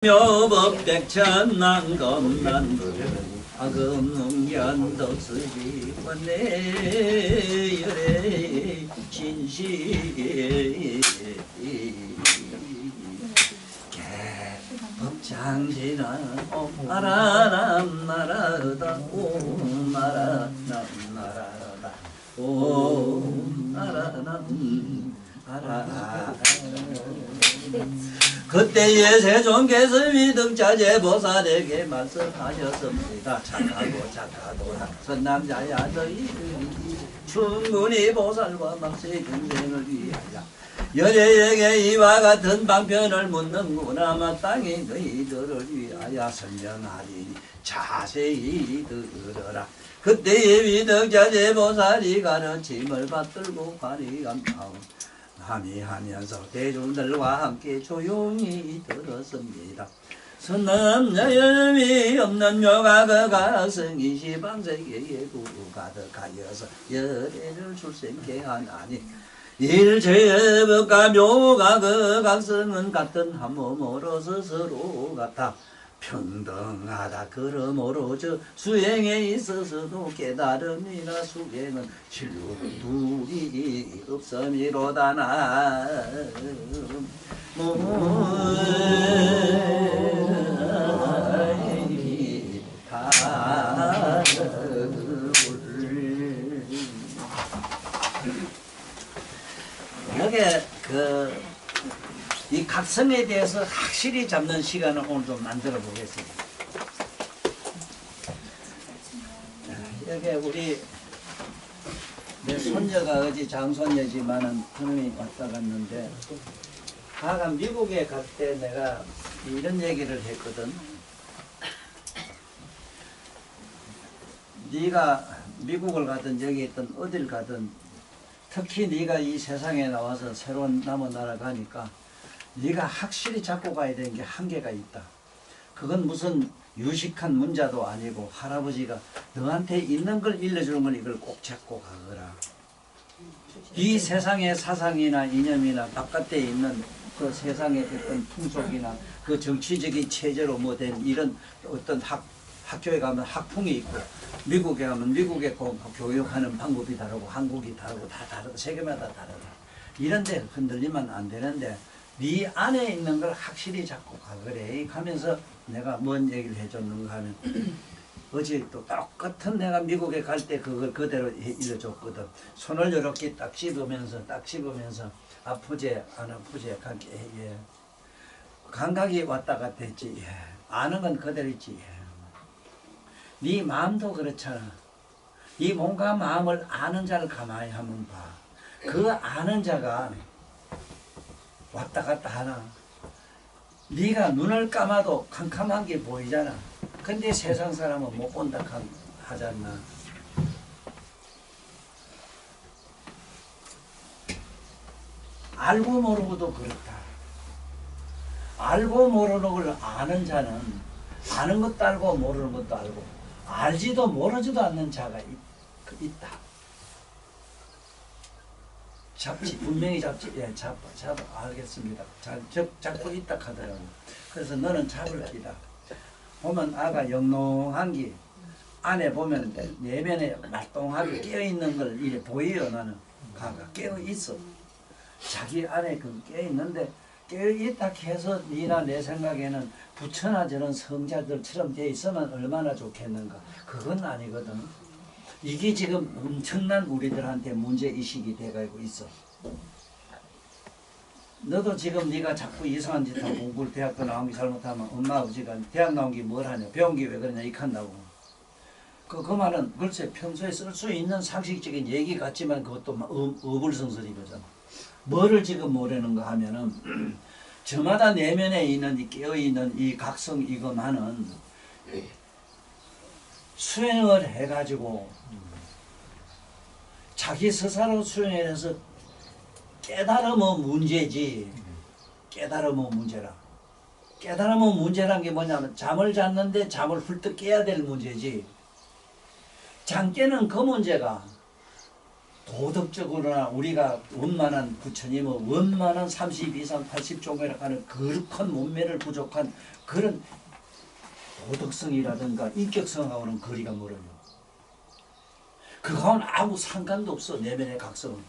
묘법백천난검난불 악음웅견덕수지 원내열의 진시 법장지나 나라남 나라다 오 나라남 나라다 오 나라남 나라 그때의 세종께서미 등자재보살에게 말씀하셨습니다. 착하고 착하도다 선남자야 너희 충분히 보살과 막세 경쟁을 위하여 여래에게 이와 같은 방편을 묻는구나. 마땅히 너희들을 위하여 설명하리니 자세히 들으라. 그때의 위등자재보살이 가르침을 받들고 관이간 다음 함의하면서 대중들과 함께 조용히 들었습니다. 선남자염이 없는 묘가 그가 성이시 방세계에 가득하여서 열애를 출생케 하나니 일체법과 묘가 그 각성은 같은 한 몸으로서 서로 같아 평등하다. 그러므로 저 수행에 있어서도 깨달음이나 수행은 진료 둘이 없음이로다나. 여기에 이 각성에 대해서 확실히 잡는 시간을 오늘 좀 만들어 보겠습니다. 여기 우리 내 손녀가 어제 장손녀지만은 그놈이 왔다 갔는데, 하여간 미국에 갈 때 내가 이런 얘기를 했거든. 네가 미국을 가든 여기 있든 어딜 가든 특히 네가 이 세상에 나와서 새로운 남은 나라 가니까 네가 확실히 잡고 가야 되는 게 한계가 있다. 그건 무슨 유식한 문자도 아니고 할아버지가 너한테 있는 걸 일러주는 건 이걸 꼭 잡고 가거라. 이 세상의 사상이나 이념이나 바깥에 있는 그 세상의 어떤 풍속이나 그 정치적인 체제로 뭐 된 이런 어떤 학교에 가면 학풍이 있고, 미국에 가면 미국의 교육하는 방법이 다르고 한국이 다르고 다 다르고 세계마다 다르다. 이런데 흔들리면 안 되는데 네 안에 있는 걸 확실히 잡고 가그래 하면서 내가 뭔 얘기를 해줬는가 하면 어제 또 똑같은 내가 미국에 갈 때 그걸 그대로 일러줬거든. 손을 이렇게 딱 씹으면서 아프지 안 아프지 감각이 왔다 갔다 했지. 아는 건 그대로 있지. 네 마음도 그렇잖아. 이 몸과 마음을 아는 자를 가만히 한번 봐. 그 아는 자가 왔다 갔다 하나. 네가 눈을 감아도 캄캄한 게 보이잖아. 근데 세상 사람은 못 본다 하잖아. 알고 모르고도 그렇다. 알고 모르는 걸 아는 자는 아는 것도 알고 모르는 것도 알고 알지도 모르지도 않는 자가 있다. 잡지 분명히 잡지. 예, 잡아 알겠습니다. 잡고 있다 하더라고. 그래서 너는 잡을 기다. 보면 아가 영롱한 게 안에 보면 내면에 말똥하게 깨어 있는 걸 이래 보여요. 나는 가가 깨어 있어. 자기 안에 그 깨어 있는데 깨어 있다 해서 니나 내 생각에는 부처나 저런 성자들처럼 돼 있으면 얼마나 좋겠는가. 그건 아니거든. 이게 지금 엄청난 우리들한테 문제의식이 돼가지고 있어. 너도 지금 네가 자꾸 이상한 짓 하고 공부를 대학도 나온 게 잘못하면 엄마 아버지가 대학 나온 게 뭘 하냐, 배운 게 왜 그러냐 이칸다고. 그 말은 글쎄 평소에 쓸 수 있는 상식적인 얘기 같지만 그것도 어불성설이거든. 뭐를 지금 모르는가 하면은 저마다 내면에 있는 이 깨어있는 이 각성 이거만은 수행을 해가지고 자기 스스로 수행을 해서 깨달으면 문제지. 깨달으면 문제라. 깨달으면 문제란 게 뭐냐면 잠을 잤는데 잠을 훌떡 깨야 될 문제지. 잠 깨는 그 문제가 도덕적으로나 우리가 원만한 부처님의 원만한 30 이상 80종이라 하는 거룩한 몸매를 부족한 그런 도덕성이라든가 인격성하고는 거리가 멀어요. 그거하고는 아무 상관도 없어. 내면의 각성은.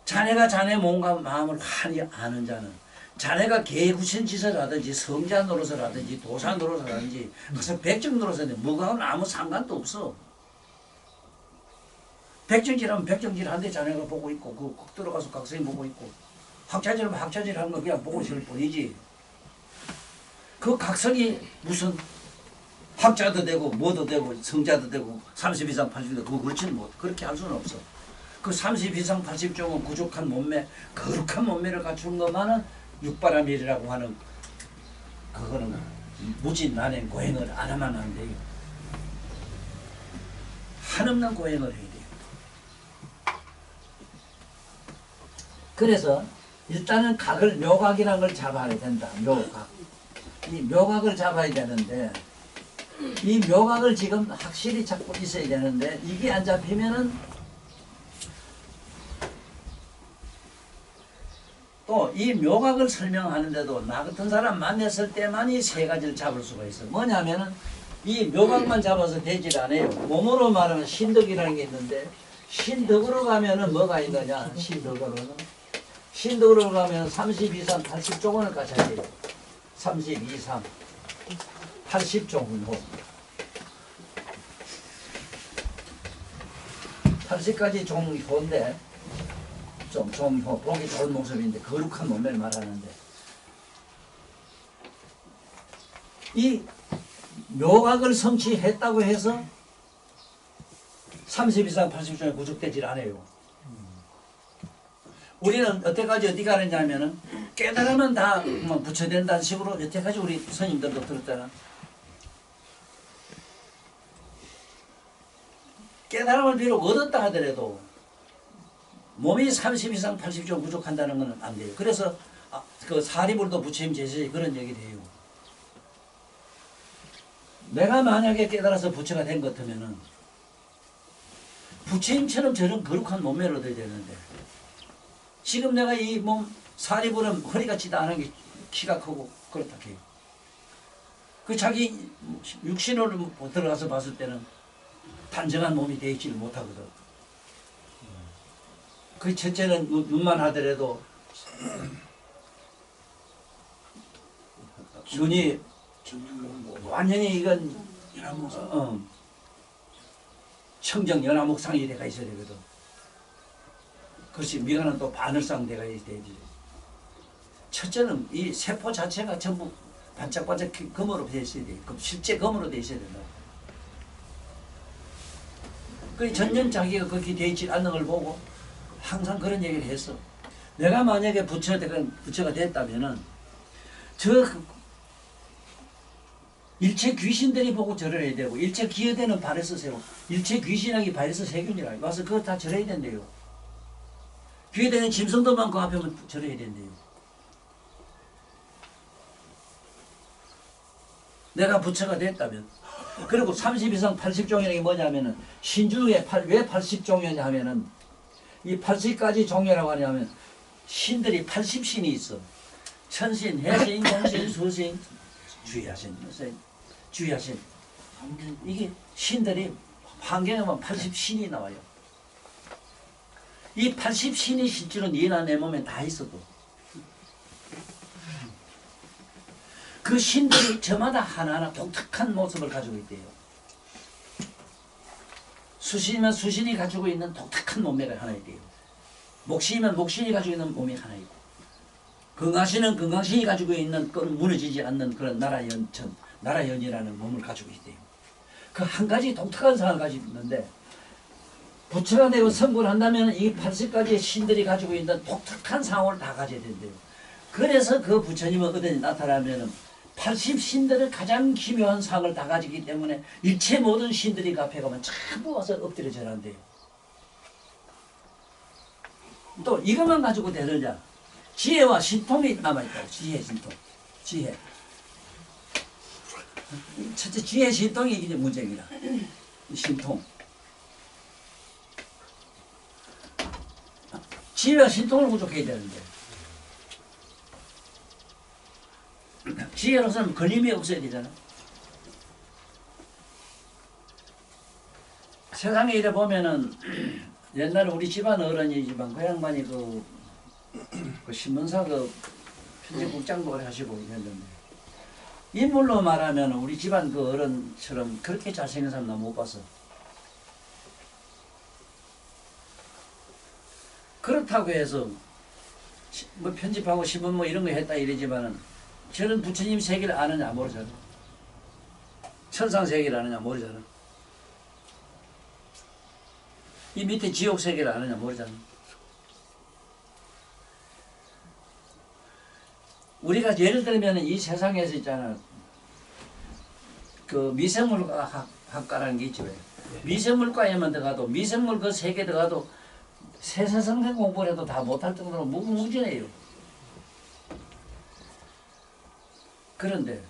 자네가 자네 몸과 마음을 환히 아는 자는 자네가 개구신짓을 하든지 성자 노릇을 하든지 도사 노릇을 하든지 그래서 백정 노릇을 하든지 뭐가는 아무 상관도 없어. 백정질하면 백정질 하는데 자네가 보고 있고 꼭 들어가서 각성이 보고 있고 학자질하면 학자질 하는 거 그냥 보고 있을 뿐이지. 그 각성이 무슨 학자도 되고 뭐도 되고 성자도 되고 30 이상 80도 그거 그렇지는 못 그렇게 할 수는 없어. 그 30 이상 80종은 부족한 몸매 거룩한 몸매를 갖춘 것만은 육바라밀이라고 하는 그거는 무진난행 고행을 안 하면 안 돼요. 한없는 고행을 해야 돼요. 그래서 일단은 각을 묘각이라는 걸 잡아야 된다. 묘각. 이 묘각을 잡아야 되는데 이 묘각을 지금 확실히 잡고 있어야 되는데 이게 안 잡히면은 또 이 묘각을 설명하는데도 나 같은 사람 만났을 때만 이 세 가지를 잡을 수가 있어. 뭐냐면은 이 묘각만 잡아서 되질 않아요. 몸으로 말하면 신덕이라는 게 있는데 신덕으로 가면은 뭐가 있느냐? 신덕으로 가면 30, 2, 3, 80종을 갖춰야 돼요. 30, 2, 3, 80종은 80가지 종효인데 좀 종효, 보기 좋은 모습인데 거룩한 몸매를 말하는데 이 묘각을 성취했다고 해서 30 이상 80종에 구속되질 않아요. 우리는 여태까지 어디 가느냐면은 깨달으면 다 부처된다는 식으로 여태까지 우리 스님들도 들었잖아. 깨달음을 비록 얻었다 하더라도 몸이 30 이상 80종 부족한다는 건 안 돼요. 그래서 그 사리불도 부처님 제자에 그런 얘기를 해요. 내가 만약에 깨달아서 부처가 된 것 같으면은 부처님처럼 저런 거룩한 몸매를 얻어야 되는데 지금 내가 이 몸 사리불은 허리가 지다 않은 게 키가 크고 그렇다 해요. 그 자기 육신으로 들어가서 봤을 때는 단정한 몸이 되어 있지를 못하거든. 그 첫째는 눈만 하더라도 눈이 완전히 이건 청정 연화목상이 돼가 있어야 되거든. 그것이 미간은 또 바늘상 돼가 있어야 되지. 첫째는 이 세포 자체가 전부 반짝반짝 검으로 되어 있어야 돼. 실제 검으로 되어 있어야 된다. 그 전년 자기가 그렇게 되어 있지 않는 걸 보고 항상 그런 얘기를 했어. 내가 만약에 부처가 됐다면은 일체 귀신들이 보고 절해야 되고 일체 기어대는 바레스 세고 일체 귀신하기 바레스 세균이라 와서 그거 다 절해야 된대요. 기어대는 짐승들만 그 앞에 절해야 된대요. 내가 부처가 됐다면. 그리고 30 이상 80종이라는 게 뭐냐면은 신중에 왜 80종이냐 하면은 이 80가지 종이라고 하냐면 신들이 80신이 있어. 천신, 해신, 공신, 수신, 주야신. 주야신. 이게 신들이 환경에만 80신이 나와요. 이 80신이 실제로 네나 내 몸에 다 있어도 그 신들이 저마다 하나하나 독특한 모습을 가지고 있대요. 수신이면 수신이 가지고 있는 독특한 몸매가 하나 있대요. 목신이면 목신이 가지고 있는 몸이 하나 있고 건강신은 건강신이 가지고 있는 무너지지 않는 그런 나라연천, 나라연이라는 몸을 가지고 있대요. 그 한 가지 독특한 상을 가지고 있는데 부처가 되고 성불을 한다면 이 80가지의 신들이 가지고 있는 독특한 상을 다 가져야 된대요. 그래서 그 부처님은 어디 나타나면은 80신들의 가장 기묘한 상을 다 가지기 때문에 일체 모든 신들이 그 앞에 가면 전부 와서 엎드려 절한대요. 또 이것만 가지고 되느냐? 지혜와 신통이 남아있다고. 지혜, 신통. 지혜. 첫째 지혜, 신통이 이제 문제입니다. 신통. 지혜와 신통을 부족해야 되는데 지혜로서는 걸림이 없어야 되잖아. 세상에 이래 보면은 옛날에 우리 집안 어른이지만 그 양반이 그 신문사 그 편집국장도 하시고 이랬는데 인물로 말하면 우리 집안 그 어른처럼 그렇게 잘생긴 사람 나 못 봤어. 그렇다고 해서 뭐 편집하고 신문 뭐 이런 거 했다 이러지만은 저는 부처님 세계를 아느냐 모르잖아. 천상 세계를 아느냐 모르잖아. 이 밑에 지옥 세계를 아느냐 모르잖아. 우리가 예를 들면 이 세상에서 있잖아. 그 미생물과 학과라는 게 있죠. 미생물과에만 들어가도 미생물 그 세계 들어가도 세세성생 공부를 해도 다 못할 정도로 무궁무진해요. 그런데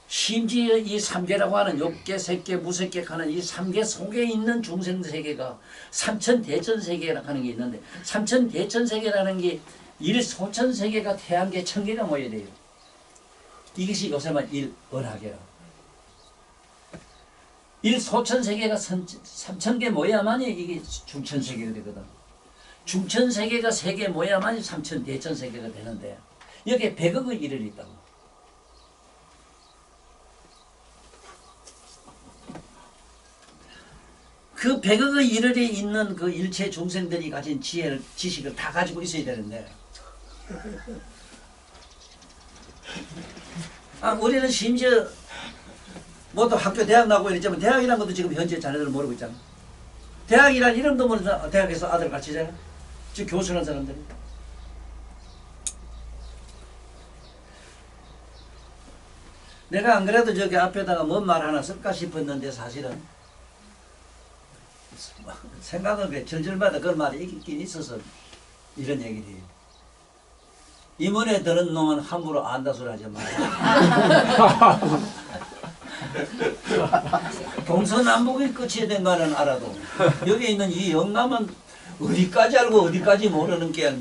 심지어 이 삼계라고 하는 욕계, 색계, 무색계 하는 이 삼계 속에 있는 중생세계가 삼천대천세계라고 하는 게 있는데 삼천대천세계라는 게 일소천세계가 태양계 천계가 모여야 돼요. 이것이 요새 말 일언하계라. 일소천세계가 삼천개 모여야만이 이게 중천세계가 되거든. 중천세계가 세 개 모여야만이 삼천대천세계가 되는데 여기에 100억의 일을 있다고. 그 100억의 일을이 있는 그 일체 중생들이 가진 지혜를, 지식을 다 가지고 있어야 되는데 우리는 심지어 뭐또 학교 대학 나고 이랬지만 대학이라는 것도 지금 현재 자네들은 모르고 있잖아. 대학이란 이름도 모르는 대학에서 아들 가르치잖아. 지금 교수라는 사람들이. 내가 안 그래도 저기 앞에다가 뭔 말 하나 쓸까 싶었는데 사실은 생각은 절절마다 그런 말이 있긴 있어서 이런 얘기를 해요. 이문에 드는 놈은 함부로 안다 소리 하지 마. 동서남북이 끝이 된 거는 알아도 여기 있는 이 영감은 어디까지 알고 어디까지 모르는 게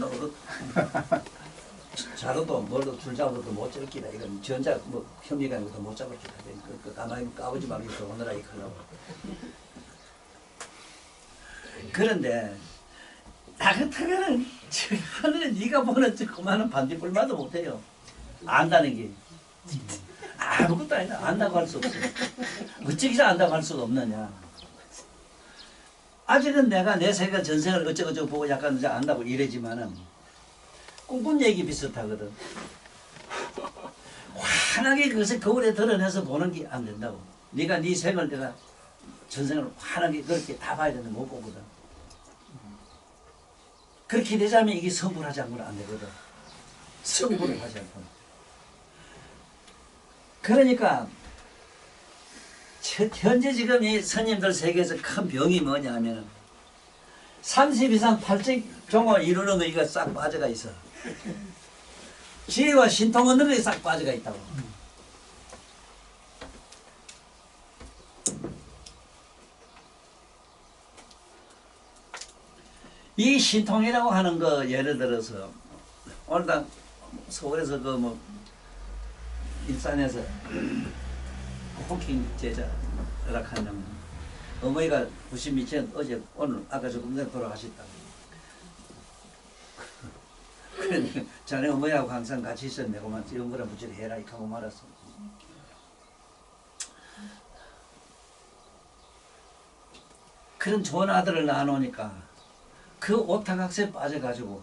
자로도 뭘로 줄 잡아도 못 잡기다. 이건 전자 뭐 혐의가 아니고 못 잡을기다. 그 가만히 까부지 말고 오늘아 이 하려고. 그런데 나 같으면은 하늘에 네가 보는 저 그만한 반딧불만도 못해요. 안다는 게 아무것도 아니다. 안다고 할 수 없어. 어쩌기서 안다고 할 수가 없느냐. 아직은 내가 내 세계가 전생을 어쩌고저쩌고 보고 약간 이제 안다고 이래지만은 꿈꾼 얘기 비슷하거든. 환하게 그것을 거울에 드러내서 보는 게 안 된다고. 네가 네 생을 내가 전생을 환하게 그렇게 다 봐야 되는데 못 보거든. 그렇게 되자면 이게 성불하지 않고는 안 되거든. 성불을 하지 않고. 그러니까 현재 지금 이 스님들 세계에서 큰 병이 뭐냐 하면 30 이상 팔직종을 이루는 의가 싹 빠져가 있어. 지혜와 신통 얻는 의가 싹 빠져가 있다고. 이 신통이라고 하는 거 예를 들어서 오늘 당 서울에서 그 뭐 일산에서 호킹 제자 열악한 어머니가 92년 어제 오늘 아까 조금 전에 돌아가셨다. 그러니까 자네 어머니하고 항상 같이 있었는데 그만 이런 거라 무지를 해라 이렇게 하고 말았어. 그런 좋은 아들을 낳아놓으니까 그 오타각세에 빠져가지고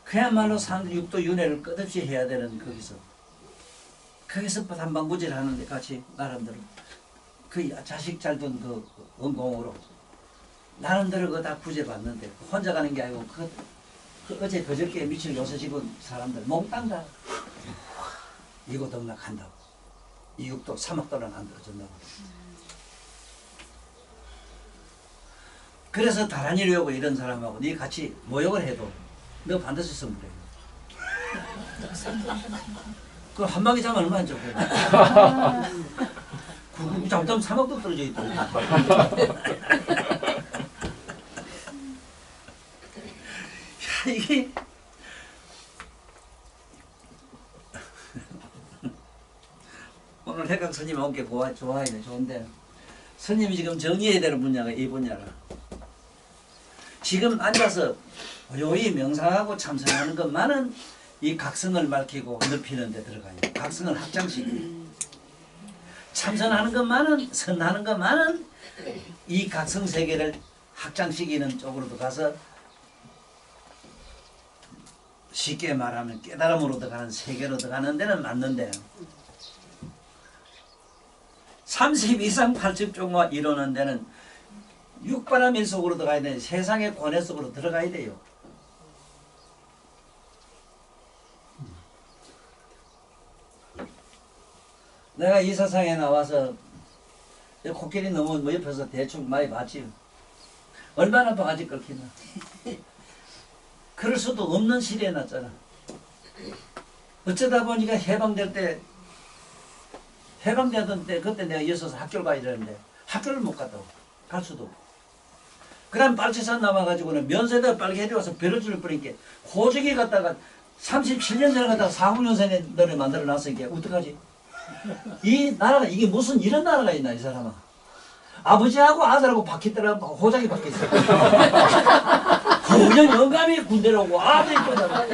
그야말로 육도 윤회를 끝없이 해야 되는 거기서 단방부지를 하는데 같이 나름대로 그 자식 잘 둔 그 은공으로 나름대로 그거 다 구제받는데 혼자 가는 게 아니고 그 어제 그저께 미칠 요새 지금 사람들 몽땅 다 이거 등락한다고. 이 육도 3억 달러 안 들어준다고. 그래서 다란이를 오고 이런 사람하고 네 같이 모욕을 해도 너 반드시 성불해. 그 한 방에 자면 얼마나 좋겠어. 그 잠깐 3억도 떨어져 있다. 야, 이게 오늘 해강 스님 온게 좋아해 좋은데 스님이 지금 정의해야 되는 분야가 이 분야라. 지금 앉아서 요이 명상하고 참선하는 것만은 이 각성을 밝히고 넓히는 데 들어가요. 각성을 확장시키고 참선하는 것만은 선하는 것만은 이 각성 세계를 확장시키는 쪽으로도 가서 쉽게 말하면 깨달음으로 들어가는 세계로 들어가는 데는 맞는데 30 이상 80종과 이루는 데는 육바라밀 속으로 들어가야 되는 세상의 권해 속으로 들어가야 돼요. 내가 이 세상에 나와서 코끼리 너무 옆에서 대충 많이 봤지. 얼마나 바가지 끓기나. 그럴 수도 없는 시대에 났잖아. 어쩌다 보니까 해방되던 때 그때 내가 이어서 학교를 가야 되는데 학교를 못 갔다고. 갈 수도 없고. 그럼 빨치산 남아가지고는 면세대 빨리 해려와서 벼를 줄 뻔니까 호적이 갔다가 37년 전에 갔다가 40년생에 너를 만들어 놨으니까 어떡하지? 이 나라가 이게 무슨 이런 나라가 있나 이 사람아. 아버지하고 아들하고 바뀌더라고 호적이 바뀌었어. 그냥 영감이 군대로 오고 아들이 거잖아.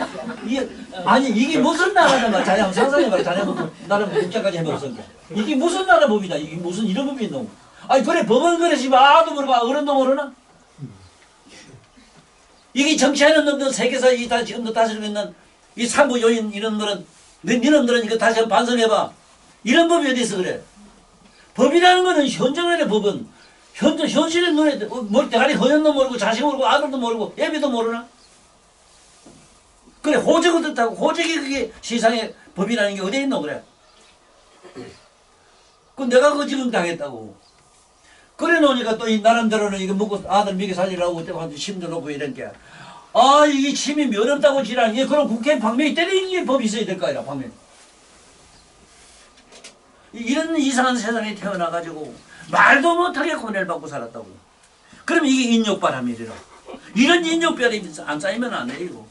아니 이게 무슨 나라냐 자네 한번 상상해봐라. 자네부터 나는 국자까지 해먹었으니까 이게 무슨 나라 법이다. 이게 무슨 이런 법이 있노. 아니 그래 법은 그래 씨발 아도 모르고 어른도 모르나? 이게 정치하는 놈들 세계에서 지금도 다스리고 있는 이 상부 요인 이런 놈들은 니놈들은 이거 다시 한번 반성해봐. 이런 법이 어디 있어 그래. 법이라는 거는 현정의 법은 현실의 눈에 뭘 대가리 허연도 모르고 자식 모르고 아들도 모르고 애비도 모르나? 그래 호적을 듣다고 호적이 그게 세상의 법이라는 게 어디 있노 그래. 그 내가 그거 지금 당했다고. 그래 놓으니까 또 이 나름대로는 이거 먹고 아들 먹여 살리라고 그때 심도 놓고 이런 게. 아 이게 침이 면 없다고 지랄. 예 그럼 국회에 방명이 때리는 게 법이 있어야 될 거 아니라 방명. 이런 이상한 세상에 태어나가지고 말도 못하게 고뇌를 받고 살았다고. 그럼 이게 인욕바람이래라. 이런 인욕바람이 안 쌓이면 안 돼 이거.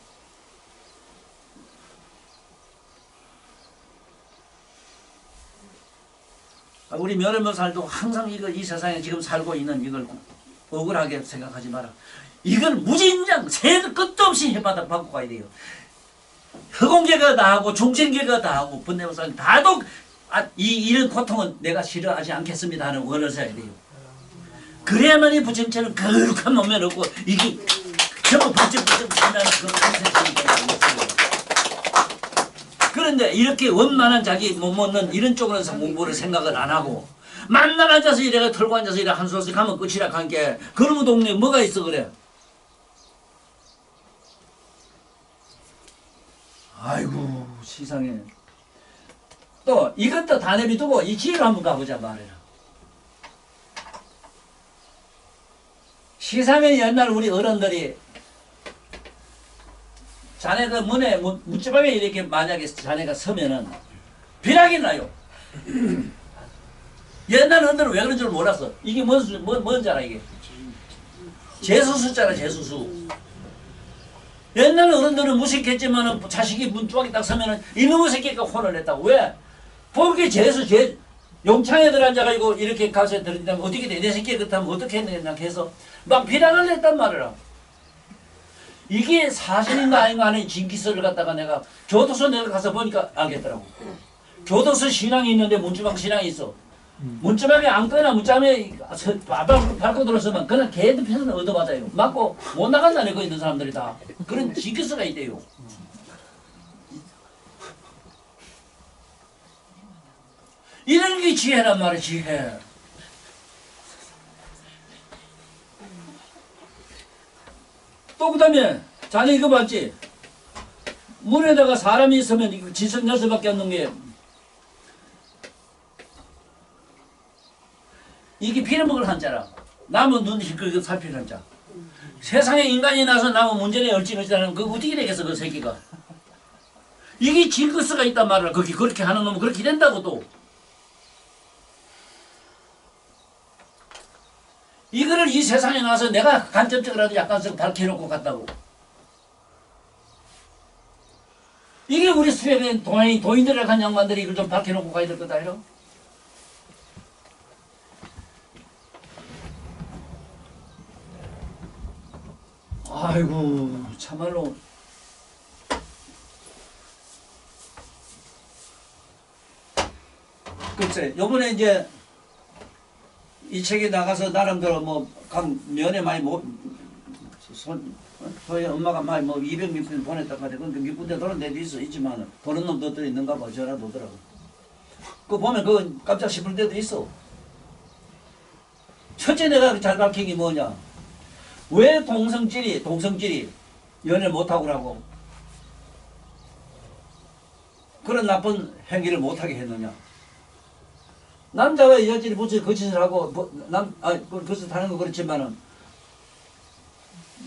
우리 며느리살도 항상 이 세상에 지금 살고 있는 이걸 억울하게 생각하지 마라. 이걸 무진장 새도 끝도 없이 해마다 받고 가야 돼요. 허공계가 다 하고 중생계가 다 하고 번뇌무상 다도 이런 고통은 내가 싫어하지 않겠습니다 하는 원을 써야 돼요. 그래야만 이 부처님처럼 거룩한 몸에 넣고 이게 전부 부쩍부쩍 빛나는 그런 세상이 그런데 이렇게 원만한 자기 못 먹는 이런 쪽으로서 공부를 생각을 안 하고 만날 앉아서 이래가 털고 앉아서 이래 한 소씩 하면 끝이라 한 게 그런 동네에 뭐가 있어 그래. 아이고 세상에. 또 이것도 다 내비두고 이 지혜로 한번 가보자 말이야. 세상에 옛날 우리 어른들이 자네 그 문에 문지방에 이렇게 만약에 자네가 서면은 비락이 나요. 옛날 어른들은 왜 그런 줄 몰랐어. 이게 뭔지 알아 이게. 재수수잖아 재수수. 옛날 어른들은 무식했지만은 자식이 문쪽에 딱 서면은 이놈의 새끼가 혼을 냈다고. 왜? porque 용창에 들어앉아가지고 이렇게 가서 들은다면 어떻게 돼? 내 새끼 그렇다면 어떻게 했느냐 해서 막 비난을 냈단 말이라. 이게 사실인가 아닌가 하는 징기서를 갖다가 내가 교도소 내가 가서 보니까 알겠더라고. 교도소 신앙이 있는데 문주방 신앙이 있어. 문주방에 앉거나 문자에 밟고 들어서면 그냥 걔들 편은 얻어맞아요. 맞고 못 나간다네 거 있는 사람들이 다. 그런 징기서가 있대요. 이런 게 지혜란 말이야 지혜. 또 그 다음에 자네 이거 봤지? 문에다가 사람이 있으면 지성 6밖에 없는 게 이게 빌어먹을 한자라. 남은 눈 힐끗 살필 한자. 세상에 인간이 나서 남은 문제에 얼찐어찌하는 그거 어떻게 되겠어 그 새끼가. 이게 징크스가 있단 말이야. 거기 그렇게 하는 놈은 그렇게 된다고 또. 이거를 이 세상에 나와서 내가 간접적으로라도 약간씩 밝혀놓고 갔다고. 이게 우리 수협의 도인들을 간 양반들이 이걸 좀 밝혀놓고 가야 될 거다 이러. 아이고 참말로 글쎄 요번에 이제 이 책이 나가서 나름대로 뭐 각 면에 많이 저희 엄마가 많이 뭐 200몇 보냈다고 하는데 그 몇 군데 도는 데도 있지만 보는 놈들이 있는가 봐 전화도 오더라고. 그거 보면 그거 깜짝 싶을 때도 있어. 첫째 내가 잘 밝힌 게 뭐냐, 왜 동성질이 연애를 못하고 그러고 그런 나쁜 행위를 못하게 했느냐. 남자와 여자들이 무슨 거짓을 하고 거짓을 하는 거 그렇지만은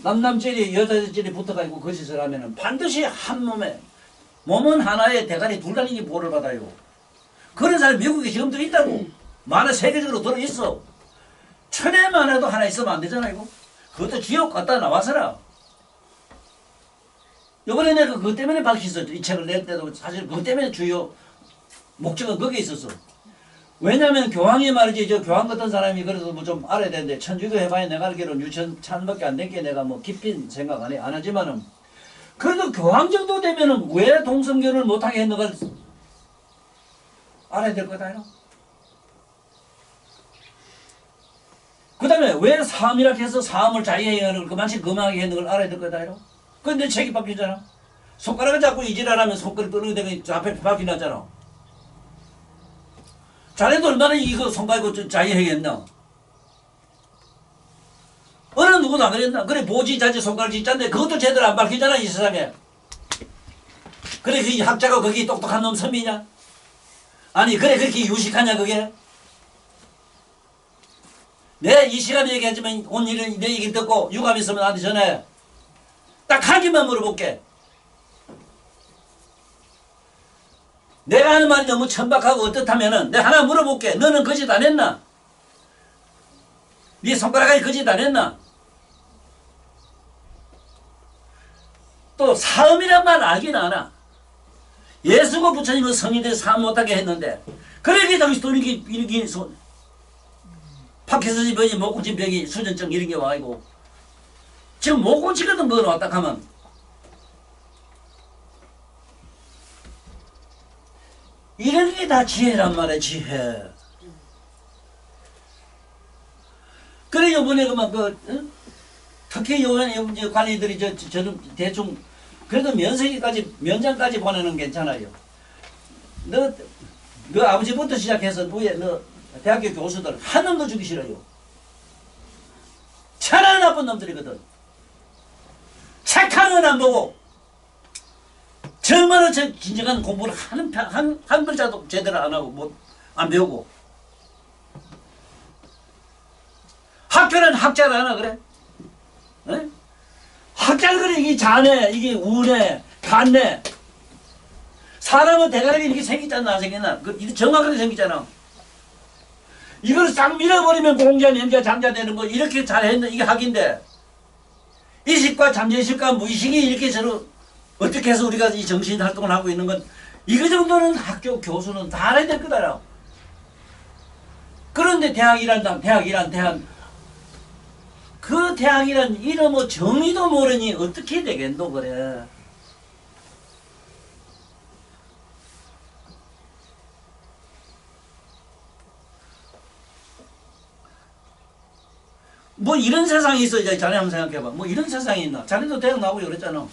남남질이 여자질이 붙어가지고 거짓을 하면은 반드시 한 몸은 하나에 대가리 둘 달리기 보호를 받아요. 그런 사람이 미국에 지금도 있다고. 많은 세계적으로 들어있어. 천에만 해도 하나 있으면 안 되잖아 이거. 그것도 지옥 갔다 나와서라. 요번에 내가 그것 때문에 밝혔었죠. 이 책을 낼 때도 사실 그것 때문에 주요 목적은 거기에 있었어. 왜냐면 교황이 말이지, 저 교황 같은 사람이 그래도 뭐 좀 알아야 되는데, 천주교 해봐야 내가 알기로는 유천찬밖에 안 된 게 내가 뭐 깊이 생각 안 하지만은, 그래도 교황 정도 되면은 왜 동성결을 못하게 했는가 알아야 될 거다. 그 다음에 왜 사암이라 해서 사암을 자유행위를 그만큼 금하게 했는 걸 알아야 될 거다. 근데 책이 바뀌잖아. 손가락을 잡고 이질하라면 손가락 뜨는 게 되면 앞에 바뀌났잖아. 자네도 얼마나 이거 손가락으로 자유행위했나? 어느 누구도 안 그랬나? 그래 보지 자지 손가락 짓자인데 그것도 제대로 안 밝히잖아 이 세상에. 그래 그 학자가 거기 똑똑한 놈 섬이냐? 아니 그래 그렇게 유식하냐 그게? 내 이 시간에 얘기하지만 오늘 내 얘기 듣고 유감 있으면 나한테 전화해. 딱 한 개만 물어볼게. 내가 하는 말이 너무 천박하고 어떻다면은 내가 하나 물어볼게. 너는 거짓 안 했나? 네 손가락에 거짓 안 했나? 또 사음이란 말 알긴 아나. 예수가 부처님은 성인들 사음 못하게 했는데 그러게 당시 또 이렇게 파키스탄 병이 목구진 병이 수전증 이런 게 와가지고 지금 목구지거든 뭐 왔다 하면 이런 게 다 지혜란 말이야 지혜. 그래 요번에 특히 요번에 관리들이 저는 대충 그래도 면장까지 보내는 괜찮아요. 너 아버지부터 시작해서 누에 너 대학교 교수들 한 놈도 주기 싫어요. 천하나 나쁜 놈들이거든. 책 하나는 안 보고 정말로 진정한 공부를 한 글자도 제대로 안 하고 안 배우고 학교는 학자를 하나 그래? 에? 학자를 그래 이게 자네 이게 우네 간네 사람은 대가리가 이렇게 생겼잖아 안 생겼나? 이게 정확하게 생겼잖아. 이걸 싹 밀어버리면 공자, 명자, 장자 되는 거 이렇게 잘했는 이게 학인데 이식과 잠재의식과 무의식이 이렇게 서로 어떻게 해서 우리가 이 정신 활동을 하고 있는 건 이거 정도는 학교 교수는 다 알아야 될 거다. 그런데 대학이란 그 대학이란 이름의 정의도 모르니 어떻게 되겠노 그래. 뭐 이런 세상이 있어. 이제 자네 한번 생각해봐. 뭐 이런 세상이 있나? 자네도 대학 나오고 그랬잖아.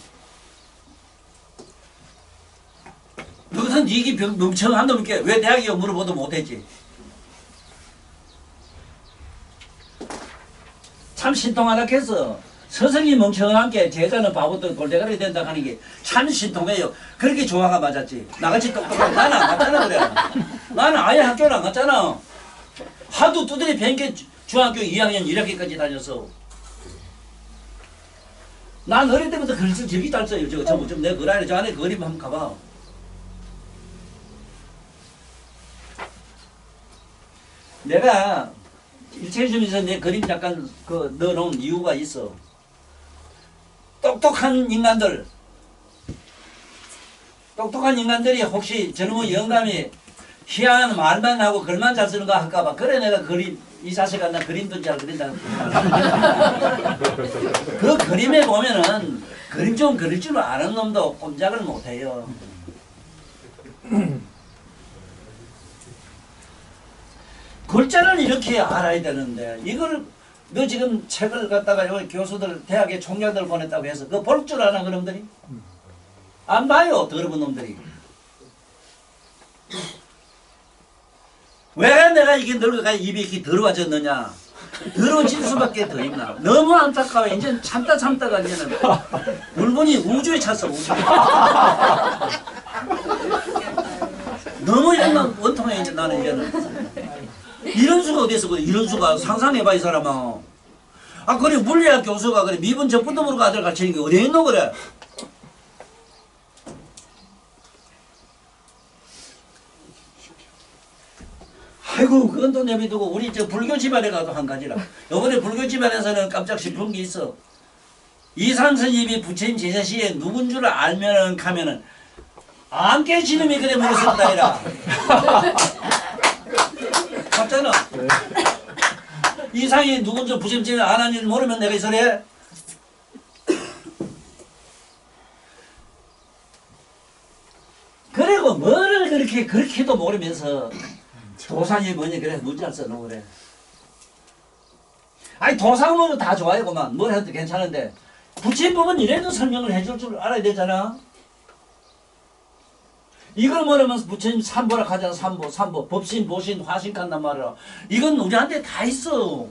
너 같은 니기 멍청한 놈께 왜 대학이요 물어보도 못했지. 참 신통하다 했어. 스승이 멍청한 게 제자는 바보들 골대가리 된다 하는 게 참 신통해요. 그렇게 조화가 맞았지. 나같이 똑똑하고 나는 안 갔잖아 그래. 나는 아예 학교를 안 갔잖아. 하도 두드리 뱅게 중학교 2학년 1학기까지 다녔어. 난 어릴 때부터 글을 저기 잘 써요. 저거 전부 좀 내 글 안에 저 안에 그림 한번 가봐. 내가 일체주면서 내 그림 잠깐 넣어놓은 이유가 있어. 똑똑한 인간들이 혹시 젊은 영감이 희한한 말만 하고 글만 잘 쓰는가 할까봐 그래 내가 그림 이 자식아 나 그림도 잘 그린다. 그 그림에 보면은 그림 좀 그릴 줄 아는 놈도 꼼짝을 못해요. 글자를 이렇게 알아야 되는데 이걸 너 지금 책을 갖다가 여기 교수들 대학의 총장들 보냈다고 해서 그거 볼 줄 아나 그놈들이? 안 봐요 더러운 놈들이. 왜 내가 이게 늙어가 입이 이렇게 더러워졌느냐? 더러워질 수밖에 더 있나? 너무 안타까워. 이제 참다가 이제는 물건이 우주에 찼어. 우주에. 너무 이런 원통해 이제 나는 이제는. 이런 수가 어디서 그래? 이런 수가 상상해봐 이 사람아. 아 그래 물리학 교수가 그래 미분 적분도 모르고 아들 가르치는 게 어디 있노 그래? 아이고 그건 또 내비두고 우리 저 불교 집안에 가도 한 가지라. 요번에 불교 집안에서는 깜짝 싶은 게 있어. 이산 스님이 부처님 제자 시에 누군 줄 알면은 가면은 안 깨지놈이 그래 물었었다 이라. 맞잖아. 이상이 누군 줄 부처님 제자 안 하는 줄 모르면 내가 이 소리 해. 그리고 뭐를 그렇게도 모르면서 도상이 뭐니 그래 문자 써놓고 그래. 아니 도상은 다 좋아요 그만 뭘 해도 괜찮은데 부처법은 이래도 설명을 해줄 줄 알아야 되잖아. 이걸 모르면서 부처님 삼보라 하잖아. 삼보 법신 보신 화신 간단 말이야. 이건 우리한테 다 있어.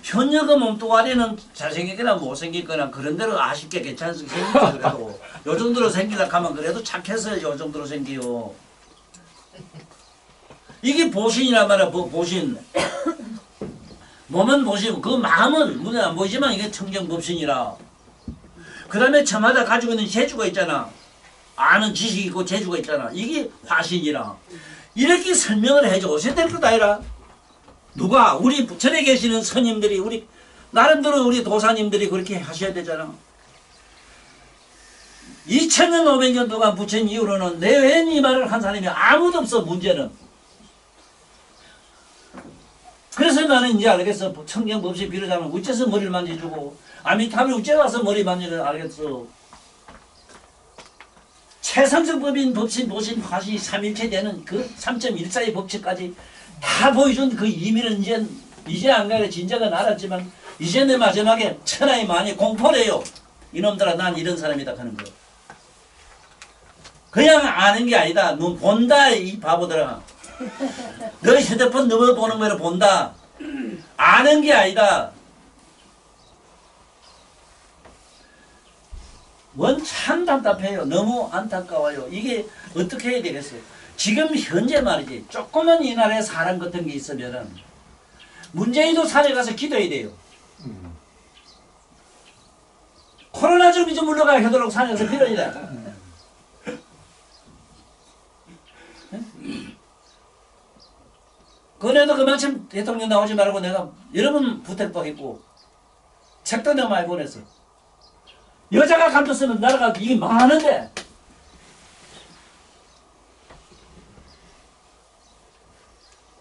현역의 몸뚱아리는 잘생기거나 못생기거나 그런 대로 아쉽게 괜찮게 생기지 그래도 요 정도로 생기려 하면 그래도 착해서 요 정도로 생기요. 이게 보신이란 말이야. 보신. 몸은 보신. 그 마음은 눈에 안 보이지만 이게 청정법신이라. 그 다음에 저마다 가지고 있는 재주가 있잖아. 아는 지식이 있고 재주가 있잖아. 이게 화신이라. 이렇게 설명을 해줘. 어떻게 될 것 아니라. 누가? 우리 부천에 계시는 스님들이 우리 나름대로 우리 도사님들이 그렇게 하셔야 되잖아. 2000년 500년 동안 부처님 이후로는 내 외엔 이 말을 한 사람이 아무도 없어. 문제는. 그래서 나는 이제 알겠어. 청정법시 비롯하면 우째서 머리를 만져주고 아미타불 우째 와서 머리 만지는 알겠어. 최상승법인 법신 보신 화시 3일체 되는 그 3.14의 법칙까지 다 보여준 그 의미는 이제 안 가려 진작은 알았지만 이제 내 마지막에 천하에 많이 공포래요. 이놈들아 난 이런 사람이다 하는 거. 그냥 아는 게 아니다. 넌 본다 이 바보들아. 너 휴대폰 넘어보는 거를 본다. 아는 게 아니다. 원 참 답답해요. 너무 안타까워요. 이게 어떻게 해야 되겠어요? 지금 현재 말이지 조그만 이 나라에 사람 같은 게 있으면은 문재인도 산에 가서 기도해야 돼요. 코로나 좀 이제 물러가야 하도록 산에 가서 기도해야 돼. 그래도 그만큼 대통령 나오지 말고 내가 여러 번 부탁도 했고 책도 내가 많이 보냈어. 여자가 감췄으면 나라가 이게 망하는데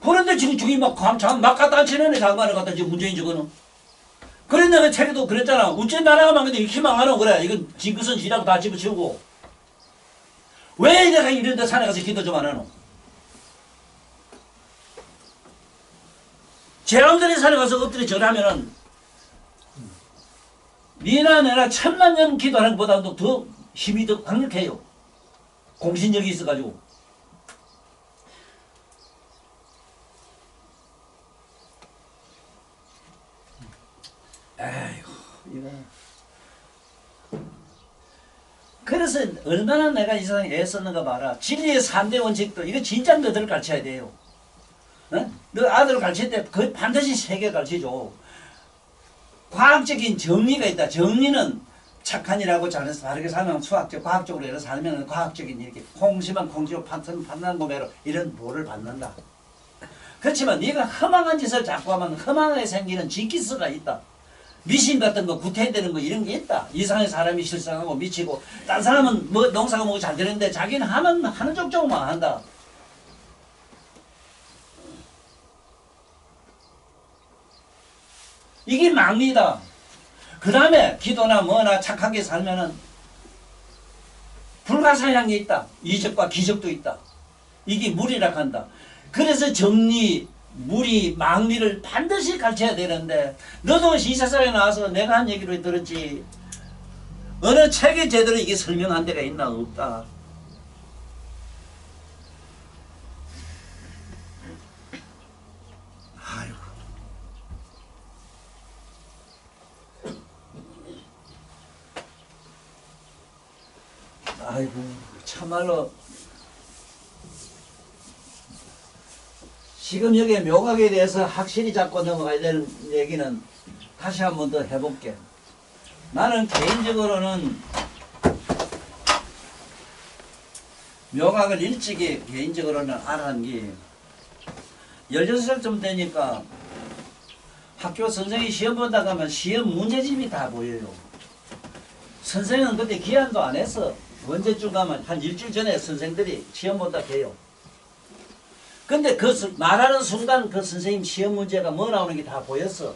그런데 지금 저기 막 갖다 치는 장관을 갖다 지금 문재인 저거는 그래 내가 책에도 그랬잖아. 어째 나라가 망했는데 이렇게 망하노 그래. 이건 징크선 지라고 다 집어치우고 왜 내가 이런데 산에 가서 기도 좀 안 하노. 제왕들이 산에 가서 엎드려 절하면은 니나 내나 1000만 년 기도하는 것보다도 더 힘이 더 강력해요. 공신력이 있어가지고. 에이구 이거. 그래서 얼마나 내가 이 세상에 애썼는가 봐라. 진리의 3대 원칙도 이거 진짜 너들 가르쳐야 돼요. 어? 너 아들 가르칠 때 거의 반드시 3개 가르치죠. 과학적인 정리가 있다. 정리는 착한 일하고 잘해서 바르게 살면 수학적, 과학적으로 해서 살면 과학적인 이렇게 공심한 공지로 판단 고매로 이런 보를 받는다. 그렇지만 네가 허망한 짓을 자꾸 하면 허망하게 생기는 징기스가 있다. 미신 같은 거 구태되는 거 이런 게 있다. 이상의 사람이 실상하고 미치고 딴 사람은 뭐 농사가 뭐 잘 되는데 자기는 하면 하는 족족만 한다. 이게 망리다. 그 다음에 기도나 뭐나 착하게 살면은 불가사의한 게 있다. 이적과 기적도 있다. 이게 무리라 한다. 그래서 정리, 무리, 망리를 반드시 가르쳐야 되는데 너도 이 세상에 나와서 내가 한 얘기를 들었지 어느 책에 제대로 이게 설명한 데가 있나? 없다. 아이고. 아이고, 참말로 지금 여기 묘각에 대해서 확실히 잡고 넘어가야 되는 얘기는 다시 한 번 더 해볼게. 나는 개인적으로는 묘각을 일찍이 개인적으로는 알아는 게 16살쯤 되니까 학교 선생이 시험 본다 가면 시험 문제집이 다 보여요. 선생은 그때 기한도 안 했어. 언제쯤 가면 한 일주일 전에 선생들이 시험 본다 해요. 근데 그 말하는 순간 그 선생님 시험 문제가 뭐 나오는 게 다 보였어.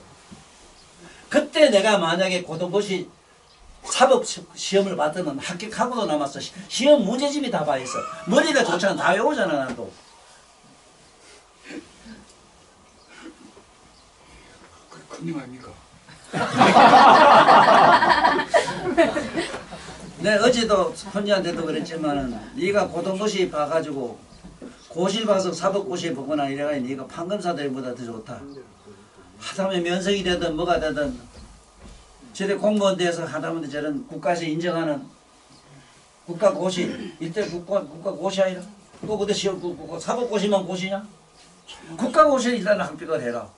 그때 내가 만약에 고등고시 사법 시험을 받으면 합격하고도 남았어. 시험 문제집이 다 봐 있어. 머리가 좋잖아. 다 외우잖아, 나도. 큰일 아닙니까? 내 어제도 혼자한테도 그랬지만은 네가 고등고시 봐가지고 고시를 봐서 사법고시 보거나 이래가 네가 판검사들보다 더 좋다. 하다못해 면석이 되든 뭐가 되든 저래 공무원 돼서 하다못해 저런 국가에서 인정하는 국가고시 일대 국가고시 아니라 또 그때 시험 사법고시만 고시냐? 국가고시에 일단 합격을 해라.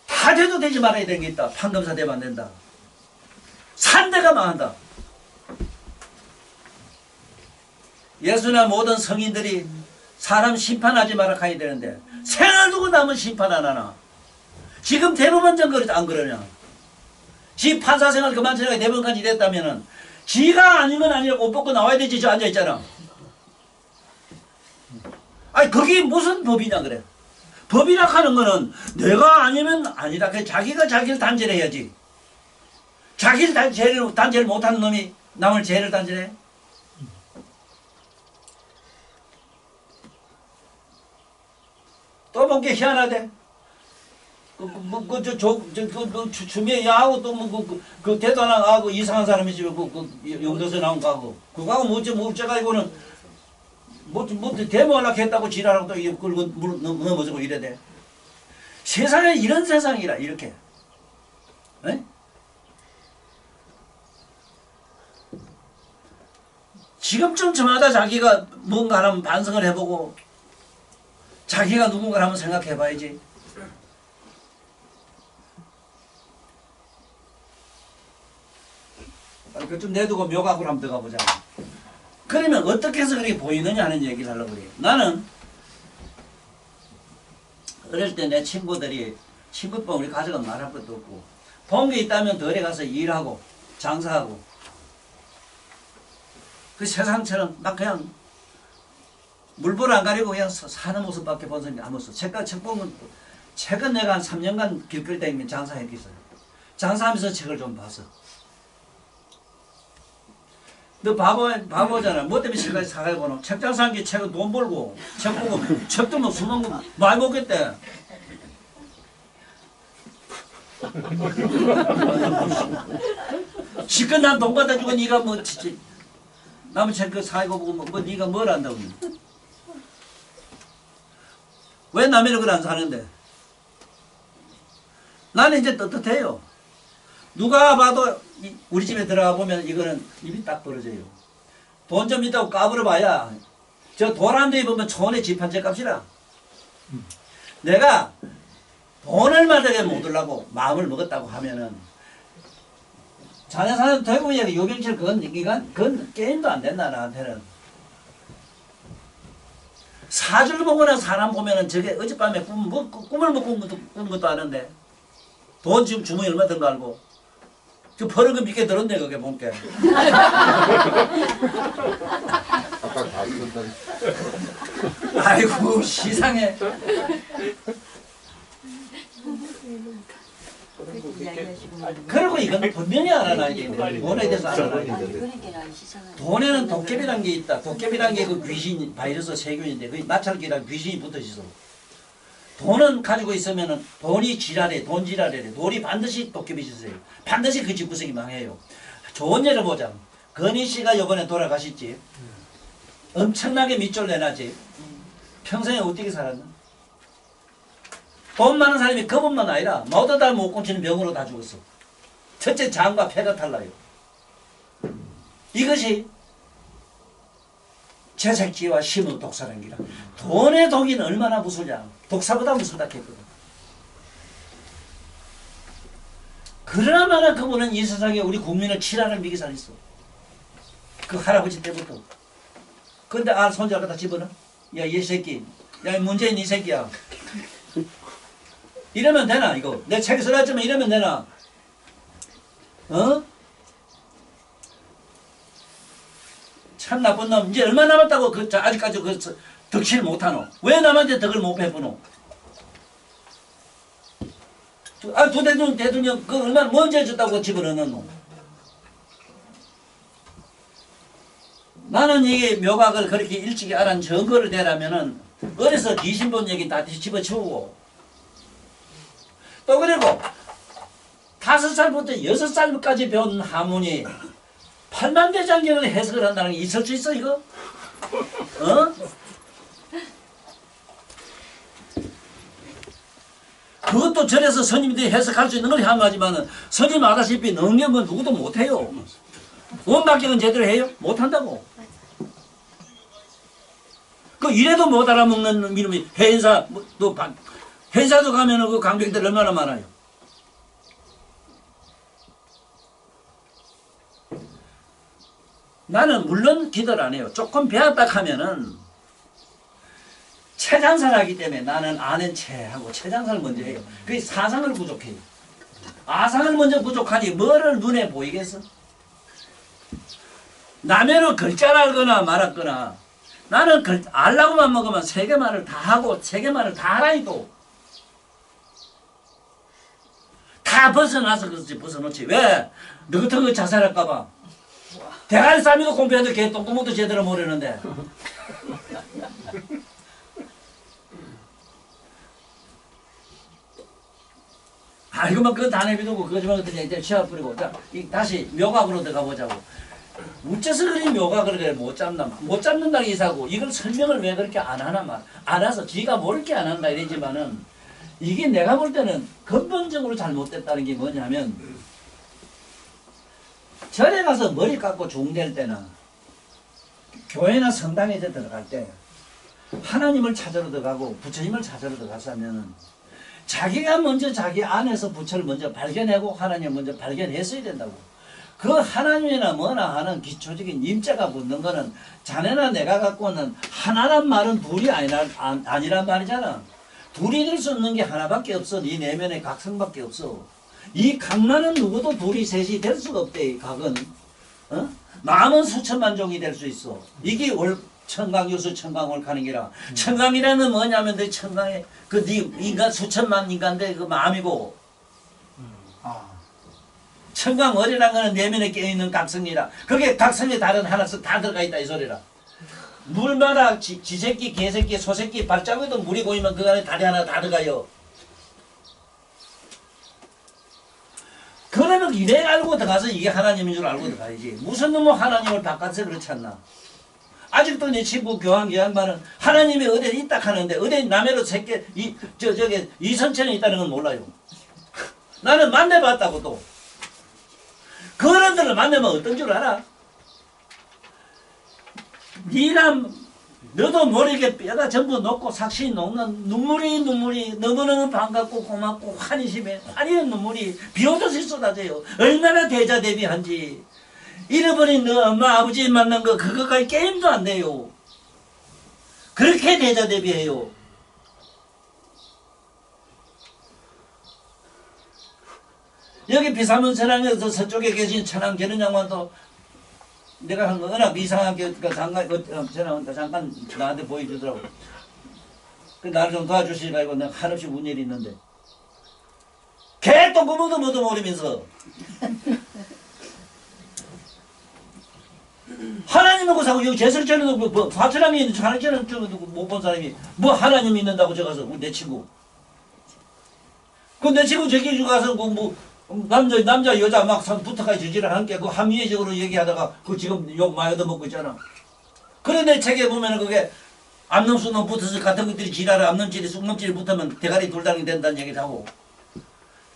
다 돼도 되지 말아야 되는 게 있다. 판검사 되면 안 된다. 산대가 망한다. 예수나 모든 성인들이 사람 심판하지 마라 가야 되는데 생을 두고 남은 심판 안 하나? 지금 대법원장 안 그러냐? 지 판사 생활 그만 지나가 대법원까지 됐다면은 지가 아니면 아니라고 옷 벗고 나와야 되지. 저 앉아있잖아. 아니 그게 무슨 법이냐 그래. 법이라 하는 거는 내가 아니면 아니라 그 자기가 자기를 단죄해야지. 자기를 단죄를 못하는 놈이 남을 죄를 단죄해? 또 뭔게 희한하대. 주미에 야하고 또 그 대단하고 이상한 사람이 집에 용도서 나온 거하고 그거하고 뭐어째가 이거는 뭐 데모하려고 했다고 지랄하고 또 이거 끌고 넘어지고 이래 돼. 세상에 이런 세상이라 이렇게. 에? 지금쯤 저마다 자기가 뭔가 하면 반성을 해보고 자기가 누군가를 한번 생각해봐야지. 그 좀 내두고 묘각으로 한번 들어가보자. 그러면 어떻게 해서 그렇게 보이느냐 하는 얘기를 하려고 그래요. 나는 어릴 때 내 친구들이 친구뿐 우리 가족은 말할 것도 없고 본 게 있다면 덜에 가서 일하고 장사하고 그 세상처럼 막 그냥 물불 안 가리고 그냥 사는 모습밖에 본 사람이 아무 없어. 책 보면 책은 내가 한 3년간 길거리 다니면 장사했겠어요. 장사하면서 책을 좀 봤어. 너 바보잖아. 뭐 때문에 책까지 사가지고 보노? 책 장사한 게 책은 돈 벌고 책 보고 책도 뭐 술 먹고 많이 먹겠대. 시컷 난 돈 갖다 주고 네가 뭐 남의 책 그 사고 보고 뭐 네가 뭘 안다고. 왜 남의 걸 안 사는데? 나는 이제 떳떳해요. 누가 봐도 우리 집에 들어가 보면 이거는 입이 딱 벌어져요. 돈 좀 있다고 까불어 봐야 저 돈 한 대 입으면 천원의 집 한 채 값이라. 내가 돈을 마저게 못 얻으려고 마음을 먹었다고 하면은 자네 사는 대부분이 요경철 그건 게임도 안 된다 나한테는. 사주를 보거나 사람 보면은 저게 어젯밤에 꿈을 못 꾼 것도 아는데 돈 지금 주머니 얼마 든 거 알고 저 버럭은 믿게 들었네 그게 본게. 아까 다 쓴다. 아이고 시상해. 이건 분명히 알아놔야 돼. 돈에 대해서 알아놔야 돼. 아니 그러니까 시작은 돈에는 도깨비란 게 있다. 도깨비란 게 그 귀신, 바이러스 세균인데 그 나찰기란 귀신이 붙어 있어. 돈은 가지고 있으면은 돈이 지랄해, 돈 지랄해. 돈이 반드시 도깨비 짓어요. 반드시 그 집구석이 망해요. 좋은 예를 보자. 건희 씨가 이번에 돌아가셨지. 엄청나게 밑줄 내놨지. 평생에 어떻게 살았나? 돈 많은 사람이 그뿐만 아니라 모두 다 못 고치는 병으로 다 죽었어. 첫째 장과 폐가 탈라요. 이것이 제색지와 심의 독사란 기라. 돈의 독이는 얼마나 무술냐. 독사보다 무술다 했거든. 그러나마나 그분은 이 세상에 우리 국민을 치라는 미기 살렸어. 그 할아버지 때부터. 근데 손자를 갖다 집어넣어. 야, 이 새끼. 야, 문재인 이 새끼야. 이러면 되나, 이거? 내 책에 써놨지만 이러면 되나? 어? 참 나쁜 놈. 이제 얼마 남았다고 아직까지 덕칠 못하노? 왜 남한테 덕을 못 베푸노? 두 대통령, 그 얼마나 먼저 해줬다고 집어넣노? 나는 이게 묘각을 그렇게 일찍이 알은 증거를 대라면은, 어려서 귀신 본 얘기 다 집어치우고, 또 그리고 5살부터 6살까지 배운 하문이 8만대장경을 해석을 한다는 게 있을 수 있어 이거? 어? 그것도 절에서 스님들이 해석할 수 있는 걸 향하지만은 스님 아다시피 능력은 누구도 못해요. 원박경은 제대로 해요? 못한다고. 그 이래도 못 알아먹는 이름이 해인사 또 회사도 가면은 그 강병들 얼마나 많아요. 나는 물론 기도를 안 해요. 조금 배웠다 하면은 체장사를 하기 때문에 나는 아는 체하고 체장사를 먼저 해요. 그게 사상을 부족해요. 아상을 먼저 부족하니 뭐를 눈에 보이겠어? 남의 글자를 알거나 말았거나 나는 알라고만 먹으면 세계말을 다 하고 세계말을 다 알아야도 다 벗어나서 그렇지 벗어놓지. 왜? 너 같은 거 자살할까봐. 대가리 싸미도 공부해도 걔 똥구멍도 제대로 모르는데. 이거만 그건 다 내비두고 그거지만 그때 이제 취업 뿌리고 자 다시 묘각으로 들어가 보자고. 어째서 그리 묘각을 그래 못 잡나 못 잡는다는 이사고 이걸 설명을 왜 그렇게 안 하나 말 안 해서 지가 모를 게 안 한다 이러지만은 이게 내가 볼 때는 근본적으로 잘못됐다는 게 뭐냐면 절에 가서 머리 깎고 중될 때나 교회나 성당에 들어갈 때 하나님을 찾으러 들어가고 부처님을 찾으러 들어가서면은 자기가 먼저 자기 안에서 부처를 먼저 발견하고 하나님을 먼저 발견했어야 된다고. 그 하나님이나 뭐나 하는 기초적인 임자가 붙는 거는 자네나 내가 갖고 있는 하나란 말은 둘이 아니란 말이잖아. 둘이 될 수 있는 게 하나밖에 없어. 네 내면의 각성밖에 없어. 이 각만은 누구도 둘이 셋이 될 수가 없대. 이 각은. 어? 마음은 수천만 종이 될 수 있어. 이게 청강유수 청강월카는기라. 청강이라는 뭐냐면 내 청강에 그 네 인간 수천만 인간들 그 마음이고. 청강월이라는 거는 내면에 깨어있는 각성이라. 그게 각성이 다른 하나씩 다 들어가 있다 이 소리라. 물마다 지새끼, 개새끼, 소새끼 발자국에도 물이 고이면 그 안에 다리 하나 다 들어가요. 그러면 이래 알고 들어가서 이게 하나님인 줄 알고 들어가야지. 무슨 놈의 하나님을 바깥에서 그렇지 않나. 아직도 내 친구 교황 양반은 하나님이 어디에 있다 하는데 어디 남해로 새끼 저게 이선천에 있다는 건 몰라요. 나는 만나봤다고 또. 그런들을 만나면 어떤 줄 알아? 니랑 너도 모르게 뼈가 전부 녹고 삭신이 녹는 눈물이 너무너무 반갑고 고맙고 환희 심해. 환희의 눈물이 비오듯이 쏟아져요. 얼마나 대자대비한지. 잃어버린 너 엄마 아버지 만난 거 그거까지 게임도 안 돼요. 그렇게 대자대비해요. 여기 비사문 천왕에서 서쪽에 계신 천왕 계는 양반도 내가 한 거 워낙 이상하게 잠깐 나한테 보여주더라고. 그 나를 좀 도와주시니까 이거 내가 한없이 운 일이 있는데 개 똥구멍도 묻어 모르면서 하나님하고 사고 여기 제설전에도 뭐 화천함이 있는 하나님처럼 못 본 사람이 뭐 하나님 믿는다고 저 가서 내 친구 그 내 친구 저기 가서 뭐 남자 여자 막 붙어가지고 저지를 하는 게그 합리적으로 얘기하다가 그 지금 욕 많이 얻어먹고 있잖아. 그래 내 책에 보면은 그게 암놈 수놈 붙어서 같은 것들이 지랄을 암놈질이 쑥놈질이 붙으면 대가리 돌당이 된다는 얘기를 하고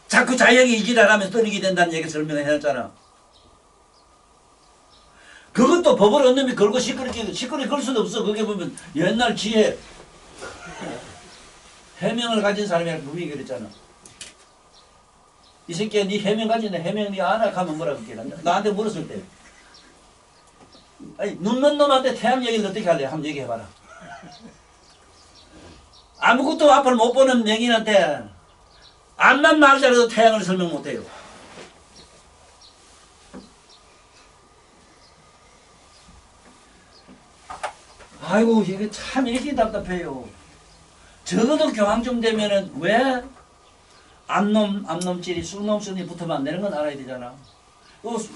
자꾸 자영이 이 지랄하면 떠리게 된다는 얘기 설명을 해놨잖아. 그것도 법을 얻는 놈이 걸고 시끄럽게 걸 수도 없어. 그게 보면 옛날 지혜 해명을 가진 사람이랑 그분이 그랬잖아. 이 새끼야 네 해명 가지네. 해명 네 아나 가면 뭐라 그랬나. 나한테 물었을 때 아니 눕는 놈한테 태양 얘기를 어떻게 할래? 한번 얘기해봐라. 아무것도 앞을 못 보는 맹인한테 암만 말잘해도 태양을 설명 못해요. 아이고 이게 참 이렇게 답답해요. 적어도 교황 좀 되면은 왜 암놈질이 쑥놈순이 붙으면 안 되는 건 알아야 되잖아.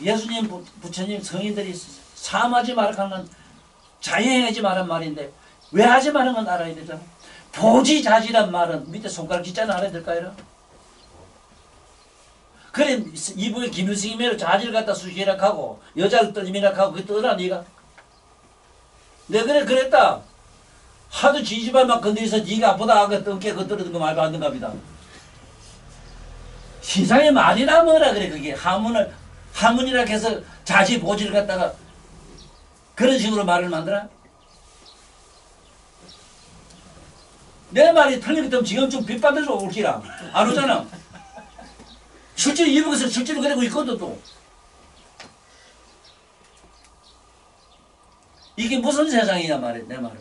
예수님 부처님 성인들이 사함하지 말라는 건 자행하지 말란 말인데 왜 하지 말라는 건 알아야 되잖아. 보지자지란 말은 밑에 손가락 기자는 알아야 될까요? 그래 이분이 김일성이면 자지를 갖다 수시락하고 여자를 떨림이락하고 그게 떠나 네가 내가 그래 그랬다. 하도 지지발 막 건드려서 네가 아프다 하고 뜬게 그 떨어진 거 말도 안 되는 겁니다. 세상에 말이나 뭐라 그래 그게 하문이라 해서 자지 보지를 갖다가 그런 식으로 말을 만들어? 내 말이 틀리기 지금 좀 빗받아서 올기라 안 오잖아. 실제로 이북에서 실제로 그러고 있거든 또. 이게 무슨 세상이냐 말이야 내 말은.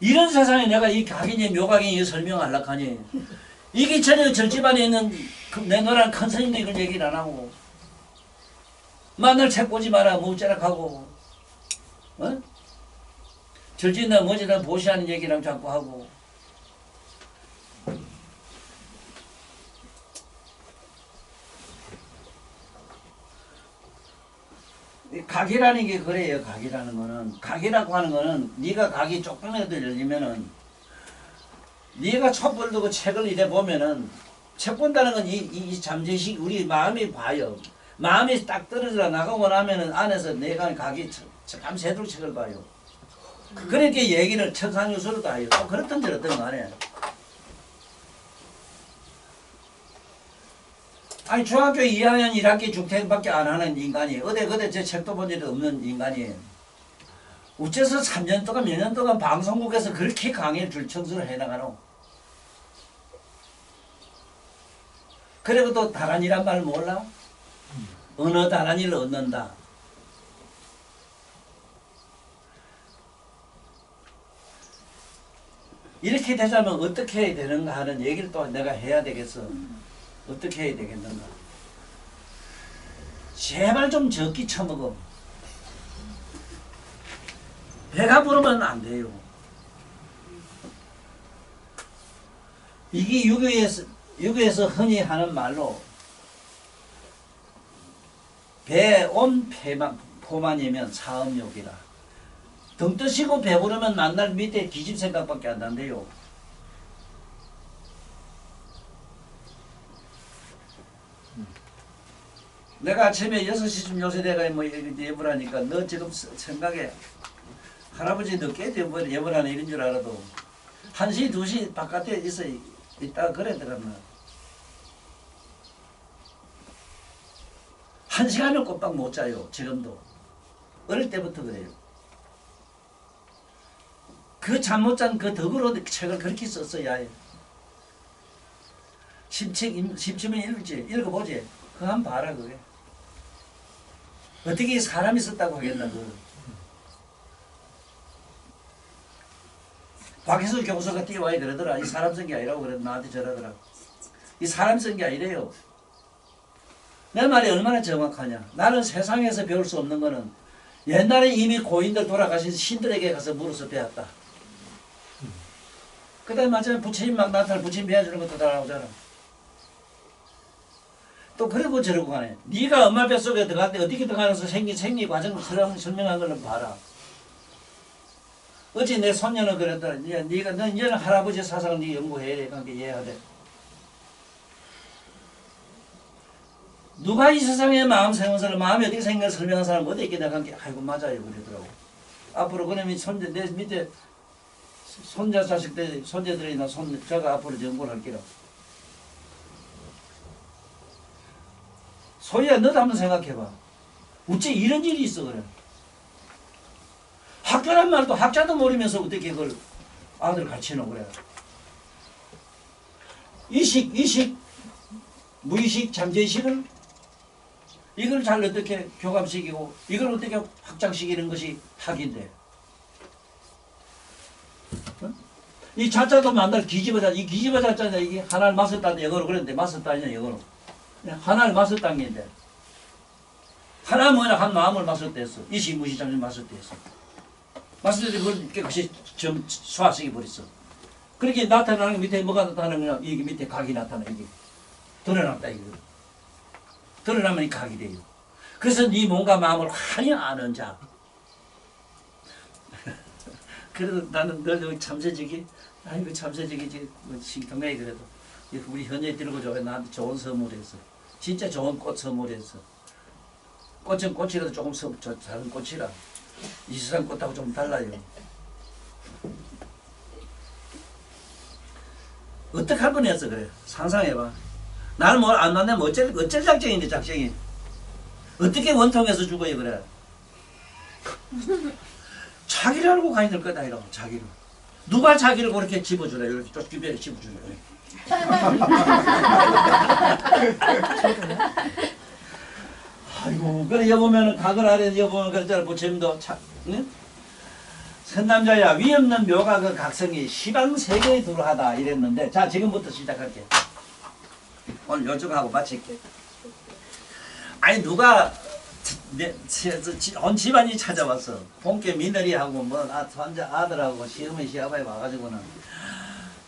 이런 세상에 내가 이 각인이 묘각인이 설명하려고 하니 이게 전에 절집안에 있는 내 너랑 큰 스님도 이걸 얘기를 안 하고 만날 책 보지 마라 무자락하고 어? 절집나 뭐지나 보시하는 얘기랑 자꾸 하고 각이라는 게 그래요. 각이라는 거는 각이라고 하는 거는 네가 각이 조금이라도 열리면은 네가 촛불 두고 책을 이래 보면은 책 본다는 건 이 잠재식 우리 마음이 봐요. 마음이 딱 떨어져 나가고 나면은 안에서 내가 각이 밤새도록 책을 봐요. 그렇게 얘기를 천상유수로도 해요. 또 그렇든 저렇든 간에. 아니 중학교 2학년 1학기 중퇴밖에 안 하는 인간이 어디 제 책도 본 적이 없는 인간이 어째서 3년 동안 몇 년 동안 방송국에서 그렇게 강의를 줄청소를 해나가노. 그리고 또 다란이란 말 몰라? 언어 다란이를 얻는다. 이렇게 되자면 어떻게 해야 되는가 하는 얘기를 또 내가 해야 되겠어. 어떻게 해야 되겠는가. 제발 좀 적기 처먹어. 배가 부르면 안 돼요. 이게 유교에서 흔히 하는 말로 배온 포만이면 사음욕이라. 등 뜨시고 배부르면 만날 밑에 기집 생각밖에 안 난대요. 내가 아침에 6시쯤 요새 내가 뭐 예불 하니까 너 지금 생각에 할아버지 늦게 예불 하는 일인 줄 알아도 1시 2시 바깥에 있다가 그랬더라나. 1시간을 꼬박 못 자요. 지금도. 어릴 때부터 그래요. 그 잠 못 잔 그 덕으로 책을 그렇게 썼어야 해. 심치면 읽어보지. 그거 한번 봐라 그게. 어떻게 사람이 썼다고 하겠나 그. 박혜수 교수가 뛰어와야 그러더라. 이 사람 쓴 게 아니라고 그래. 나한테 저러더라. 이 사람 쓴 게 아니래요. 내 말이 얼마나 정확하냐. 나는 세상에서 배울 수 없는 거는 옛날에 이미 고인들 돌아가신 신들에게 가서 물어서 배웠다. 그 다음에 마찬가지로 부처님 막 나타나 부처님 배워주는 것도 다 나오잖아. 또 그러고 저러고 가네. 네가 엄마 뱃속에 들어갈 때 어떻게 들어가면서 생긴 생리 과정을 설명한 거는 봐라. 어찌 내 손녀는 그랬더라. 네가 너 이제는 할아버지 사상을 네 연구해야 돼. 그러니까 이해해야 돼. 누가 이 세상에 마음 생긴 사람, 마음이 어떻게 생긴 걸 설명한 사람 어디 있겠냐 한 게 아이고 맞아요 그러더라고. 앞으로 그러면 손자 내 밑에 손자 자식들 손자들이나 제가 앞으로 연구를 할게요. 소희야 너도 한번 생각해봐. 어째 이런 일이 있어 그래. 학교란 말도 학자도 모르면서 어떻게 그걸 아들 가르치노 그래. 이식, 무의식, 잠재의식을 이걸 잘 어떻게 교감시키고 이걸 어떻게 확장시키는 것이 학인데. 어? 이 자자도 만날 기집어자, 이 기집어자 자자 이게 하나를 맞섰다는 영어로 그랬는데 맞섰다냐 영어로. 하나를 맞섰다는 게 있는데 하나 뭐냐 한 마음을 맞섰댔어. 이식, 무의식, 잠재의식 맞섰댔어. 맞을 때 그걸 깨끗이 좀 소화시켜 버렸어. 그렇게 나타나는 게 밑에 뭐가 나타나는 거냐? 이게 밑에 각이 나타나 이게 드러났다 이거. 드러나면 이 각이 돼요. 그래서 네 몸과 마음을 환히 아는 자. 그래도 나는 늘 참새지기, 아이고 참새지기 뭐 신경이 그래도 우리 현재 들고 줘 나한테 좋은 선물했어. 진짜 좋은 꽃 선물했어. 꽃은 꽃이라도 조금 다른 꽃이라. 이 세상 꽃하고 좀 달라요. 어떻게 할 뻔했어 그래. 상상해봐. 나는 뭘 안 만나면 어쩔 작정인데 작정이. 어떻게 원통해서 죽어요 그래. 자기를 알고 가야 될 거다 이러고 자기를. 누가 자기를 그렇게 집어주래 이렇게 쫓기게 집어주래. 아이고 그래 여보면은 각을 아래 여보면 그랬잖아 부처님도 참 응? 선남자야 위없는 묘가 그 각성이 시방세계에 두루하다 이랬는데 자 지금부터 시작할게. 오늘 요쪽하고 마칠게. 아니 누가 온 집안이 찾아왔어. 본께 며느리하고 뭐 손자 아들하고 시어머니 시아버지 와가지고는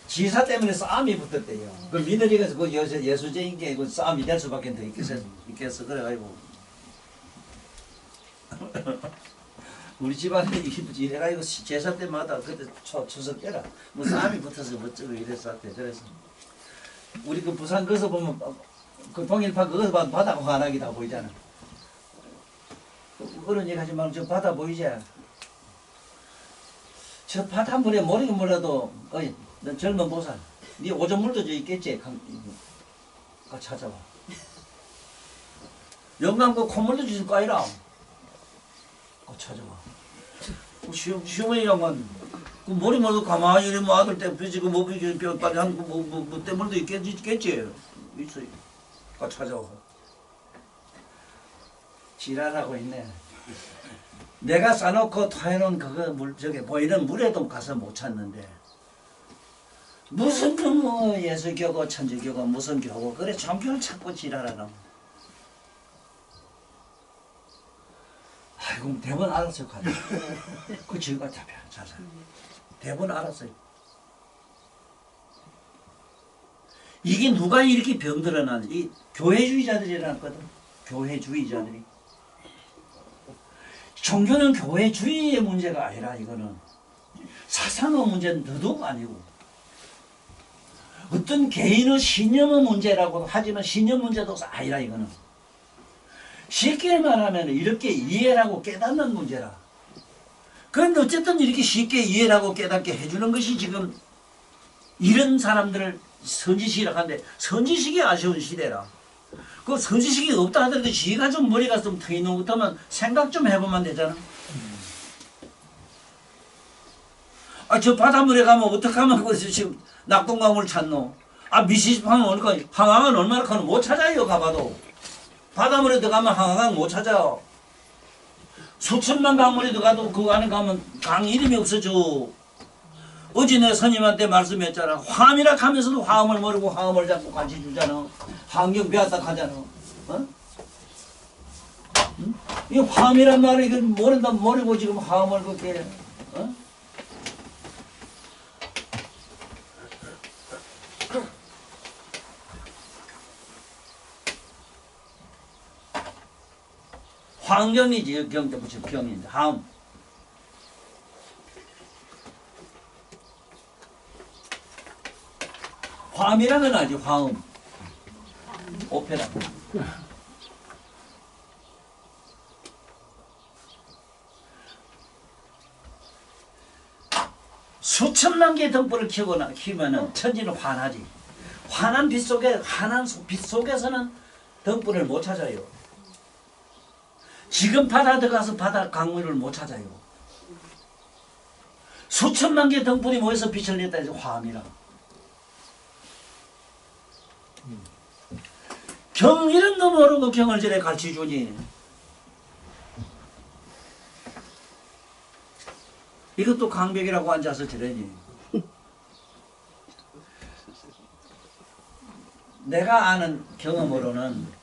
지사 때문에 싸움이 붙었대요. 그 며느리가 그 예수제인 게 그 싸움이 될 수밖에 더 있겠어. 그래가지고 우리 집안에 이래가지고 제사 때마다 그때 추석 때라 뭐 싸움이 붙어서 어쩌고 이랬었대. 그래서 우리 그 부산 거기서 보면 그 동일파 그거 봐도 바다가 환하기다 보이잖아. 그런 얘기 하지 말고 저 바다 보이지? 저 바닷물에 모르긴 몰라도 어이 넌 젊은 보살 네 오줌물도 저 있겠지? 가 찾아와. 영감고 콧물도 주실 거 아니라 가 찾아와. 시어머니랑만 그 머리 모두 가만히 이러면 아들 때 삐지고 뭐 삐지고 뼈빨리 한거 뭐 때물도 있겠지? 있어. 가 찾아와. 지랄하고 있네. 내가 싸놓고 토해놓은 그거 저게 보이는 물에도 가서 못 찾는데 무슨 뭐 예수교고 천주교고 무슨 교고 그래 종교를 찾고 지랄하나. 아이고 대본 알았어요. 그 지금까지 잡혀 잘 대본 알았어요. 이게 누가 이렇게 병들어나는 이 교회주의자들이라거든. 교회주의자들이. 종교는 교회주의의 문제가 아니라 이거는 사상의 문제는 더더욱 아니고 어떤 개인의 신념의 문제라고도 하지만 신념 문제도 아니라 이거는 쉽게 말하면 이렇게 이해하고 깨닫는 문제라. 그런데 어쨌든 이렇게 쉽게 이해하고 깨닫게 해주는 것이 지금 이런 사람들을 선지식이라고 하는데 선지식이 아쉬운 시대라. 그 선지식이 없다 하더라도 지가 좀 머리가 좀 트이는 것 같으면 생각 좀 해보면 되잖아. 아, 저 바닷물에 가면 어떡하면 그것이 지금 낙동강물 찾노? 아, 미시집하면 오니까 항암은 얼마나 가는 못 찾아요, 가봐도. 바닷물에 들어가면 항암 못 찾아. 수천만 강물에 들어가도 그 안에 가면 강 이름이 없어져. 어제 내 스님한테 말씀했잖아. 화음이라 하면서도 화음을 모르고 화음을 자꾸 관심 주잖아. 환경 배웠다 하잖아. 어? 응? 이 화음이란 말을 이걸 모르고 지금 화음을 그렇게 어? 화음경이지. 경자 붙여 경인데 화음. 화음이라는 건 알지. 화음. 오페라. 수천만 개의 등불을 키우면은 천지는 환하지. 환한 빛 속에 환한 빛 속에서는 등불을 못 찾아요. 지금 바다 들어가서 바다 강물을 못 찾아요. 수천만 개의 등불이 모여서 빛을 냈다 해서 화음이라. 경 이름도 모르고 경을 저래 가르쳐주니. 이것도 강백이라고 앉아서 저러니. 내가 아는 경험으로는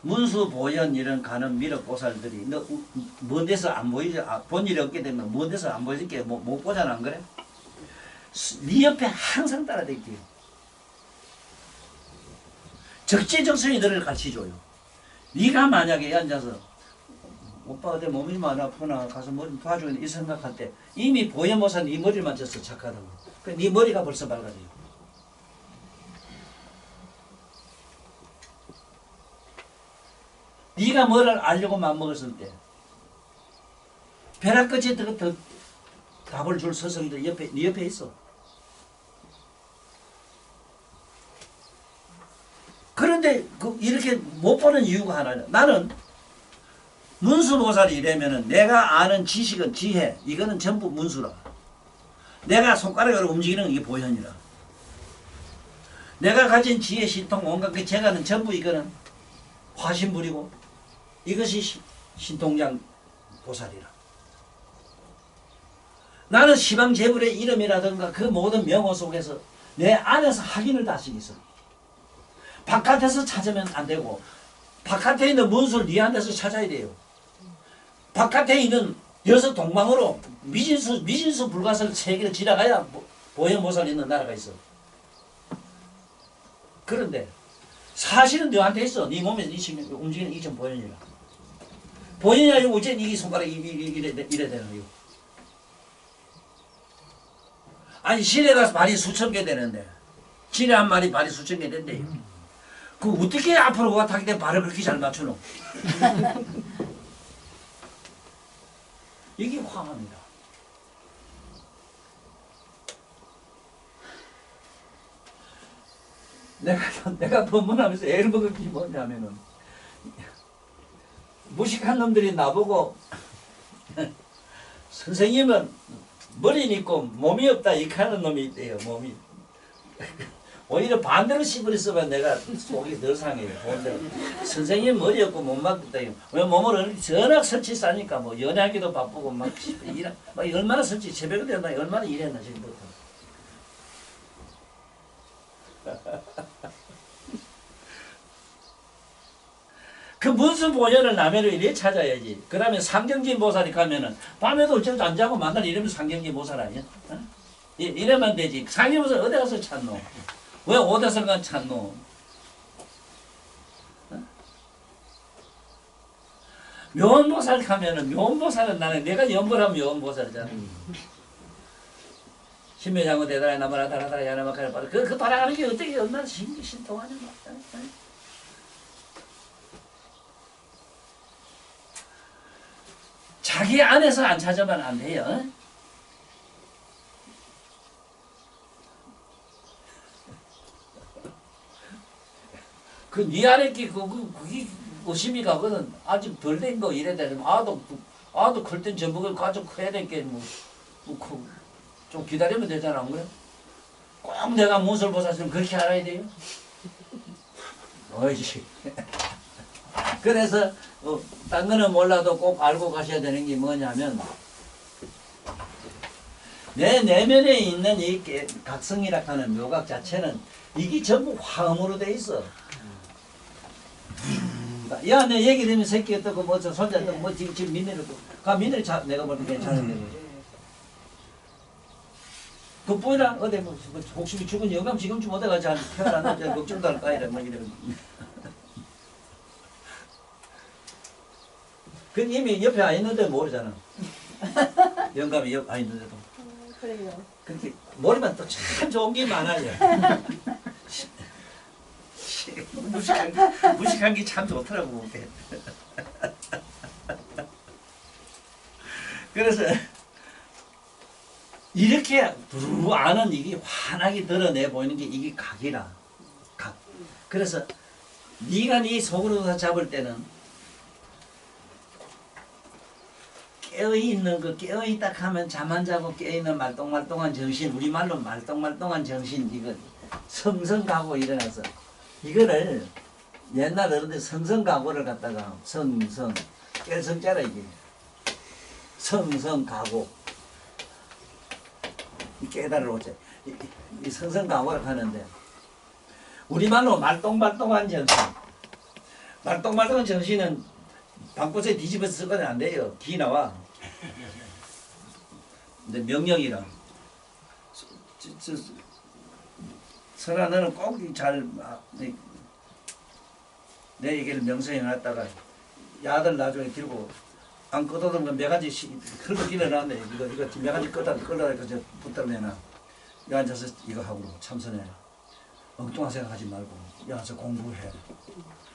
문수, 보현 이런 가는 미륵보살들이 너 먼 데서 안 보이지? 본 일이 없게 되면 먼 데서 안 보이니까 못 보잖아, 안 그래? 네 옆에 항상 따라다닐게요. 적재적소에 너를 가르쳐줘요. 네가 만약에 앉아서 오빠 어디 몸이 많이 아프나 가서 머리 도와주겠네 이 생각할 때 이미 보현보살은 네 머리를 만져서 착하다고. 네 머리가 벌써 밝아져요. 네가 뭐를 알려고 맘먹었을 때 벼락 끝에 더 답을 줄 스승들 네 옆에 있어. 그런데 이렇게 못 보는 이유가 하나는 나는 문수보살이 이래면은 내가 아는 지식은 지혜 이거는 전부 문수라. 내가 손가락으로 움직이는 이게 보현이라. 내가 가진 지혜 신통 온갖 그 재가는 전부 이거는 화신불이고 이것이 신통장 보살이라. 나는 시방재불의 이름이라든가 그 모든 명호 속에서 내 안에서 확인을 다 할 수 있어. 바깥에서 찾으면 안 되고 바깥에 있는 문수를 네 안에서 찾아야 돼요. 바깥에 있는 여섯 동방으로 미진수 불가설 세계를 지나가야 보현보살 있는 나라가 있어. 그런데 사실은 너한테 있어. 네 몸에서 움직이는 이점 보현이라. 보현이 아니고 어째 이 손가락이 이래 되는 이유. 아니 시내 가서 발이 수천 개 되는데 지네 한 마리 발이 수천 개 된대요. 그 어떻게 앞으로 가 타기 때문에 발을 그렇게 잘 맞추노? 이게 화합니다. 내가 법문하면서 애를 먹은 게 뭐냐면은 무식한 놈들이 나보고 선생님은 머리는 있고 몸이 없다 이렇게 하는 놈이 있대요. 몸이 오히려 반대로 씹어쓰면 내가 속이 덜 상해요. 본대로 선생님 머리 없고 몸만 없다. 왜 몸을 전학 설치 싸니까 뭐 연애하기도 바쁘고 막 얼마나 설치 새벽에 되나 얼마나 일했나 지금부터. 그 문수 보현을 남해로 이래 찾아야지. 그 다음에 상경진 보살이 가면은 밤에도 어쩌고 안 자고 만날 이러면 상경진 보살 아니야? 어? 이러면 되지. 상경진 보살 어디 가서 찾노? 왜 오대설관 찾노? 어? 묘원보살 가면은 묘원보살은 나는 내가 연보라면 묘원보살이잖아. 신묘장구 대단히 나무라 다라다라 야나마카를 받아. 그 바라가는 게 어떻게 얼마나 신통하냐. 자기 안에서 안 찾으면 안 돼요. 그 네 안에 그게 의심이 가거든. 아직 덜 된 거 이래 되면 아도 클 땐 전복을 가지고 커야 될게 좀 기다리면 되잖아, 안 그래? 꼭 내가 문설보살처럼 그렇게 알아야 돼요? 어이씨. 그래서 딴 거는 몰라도 꼭 알고 가셔야 되는 게 뭐냐면 내 내면에 있는 이 각성이라 하는 묘각 자체는 이게 전부 화음으로 돼 있어. 야, 내 얘기 들으면 새끼 어떻고 뭐 손자 어떻고 뭐 지금 민네를 민네를 내가 보면 괜찮은데 그뿐이라 어디 뭐 혹시 죽은 영감 지금쯤 어디 가지 태어났는데 걱정도 할까 이래 막 이래. 그 이미 옆에 안 있는데 모르잖아. 영감이 옆 안 있는데도. 그래요. 그렇게 머리만 또 참 좋은 게 많아요. 무식한 게 참 좋더라고. 그래서 이렇게 두루 아는 이게 환하게 드러내 보이는 게 이게 각이라. 각. 그래서 네가 네 속으로 잡을 때는 깨어있는 그 깨어있다 하면 잠 안 자고 깨어있는 말똥말똥한 정신, 우리말로 말똥말똥한 정신, 이거 성성가고 일어나서 이거를 옛날 어른들 성성가고를 갖다가 성성 깰 성자라 이게 성성가고 깨달을 오자 이 성성가고를 하는데 우리말로 말똥말똥한 정신, 말똥말똥한 정신은 방꽃에 뒤집어서 쓰거든 안 돼요. 기 나와. 근데 명령이라. 설아 너는 꼭 잘 내 얘기를 명성해 놨다가 야들 나중에 들고 안 끄덕은 거 매가지 흘러 길어놨네. 이거 매가지 끌어라 그저 붙들어 내놔. 여 앉아서 이거 하고 참선해. 엉뚱한 생각하지 말고 여 앉아서 공부해.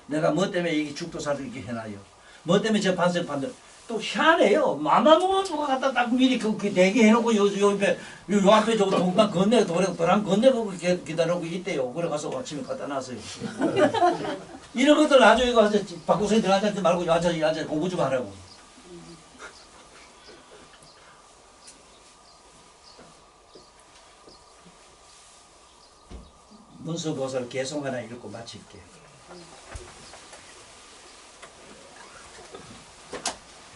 내가 뭐 때문에 이게 죽도 살도 이렇게 해놔요. 뭐 때문에 저 반석판들 또 희한해요. 마마무가 누가 갖다 딱 미리 그 대기 해놓고 요 앞에 저 동강 건네 도랑 건네고 기다리고 있대요. 그래 가서 아침에 갖다 놨어요. 이런 것들 나중에 가서 박구선이 들어가지 말고 앉아 공부 좀 하라고. 문서보살 개송 하나 읽고 마칠게.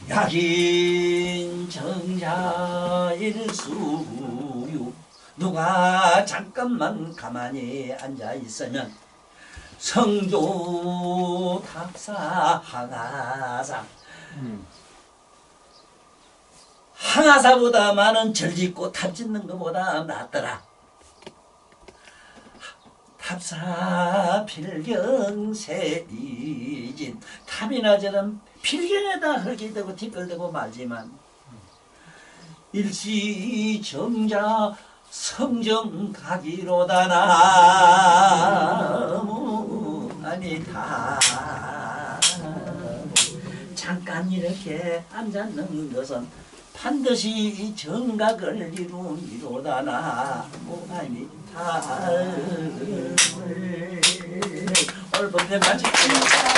약인 정자 일수유 누가 잠깐만 가만히 앉아 있으면 성조 탑사 항아사 항아사보다 많은 절 짓고 탑 짓는 것보다 낫더라. 탑사 필경세이진 탑이나 저런 필경에다 흙이되고 티끌대고 말지만 일시정자 성정가기로다 나무 아니다. 잠깐 이렇게 앉았는 것은 반드시 정각을 이루니로다 나무 아니다. 오늘 법대 마칠게요.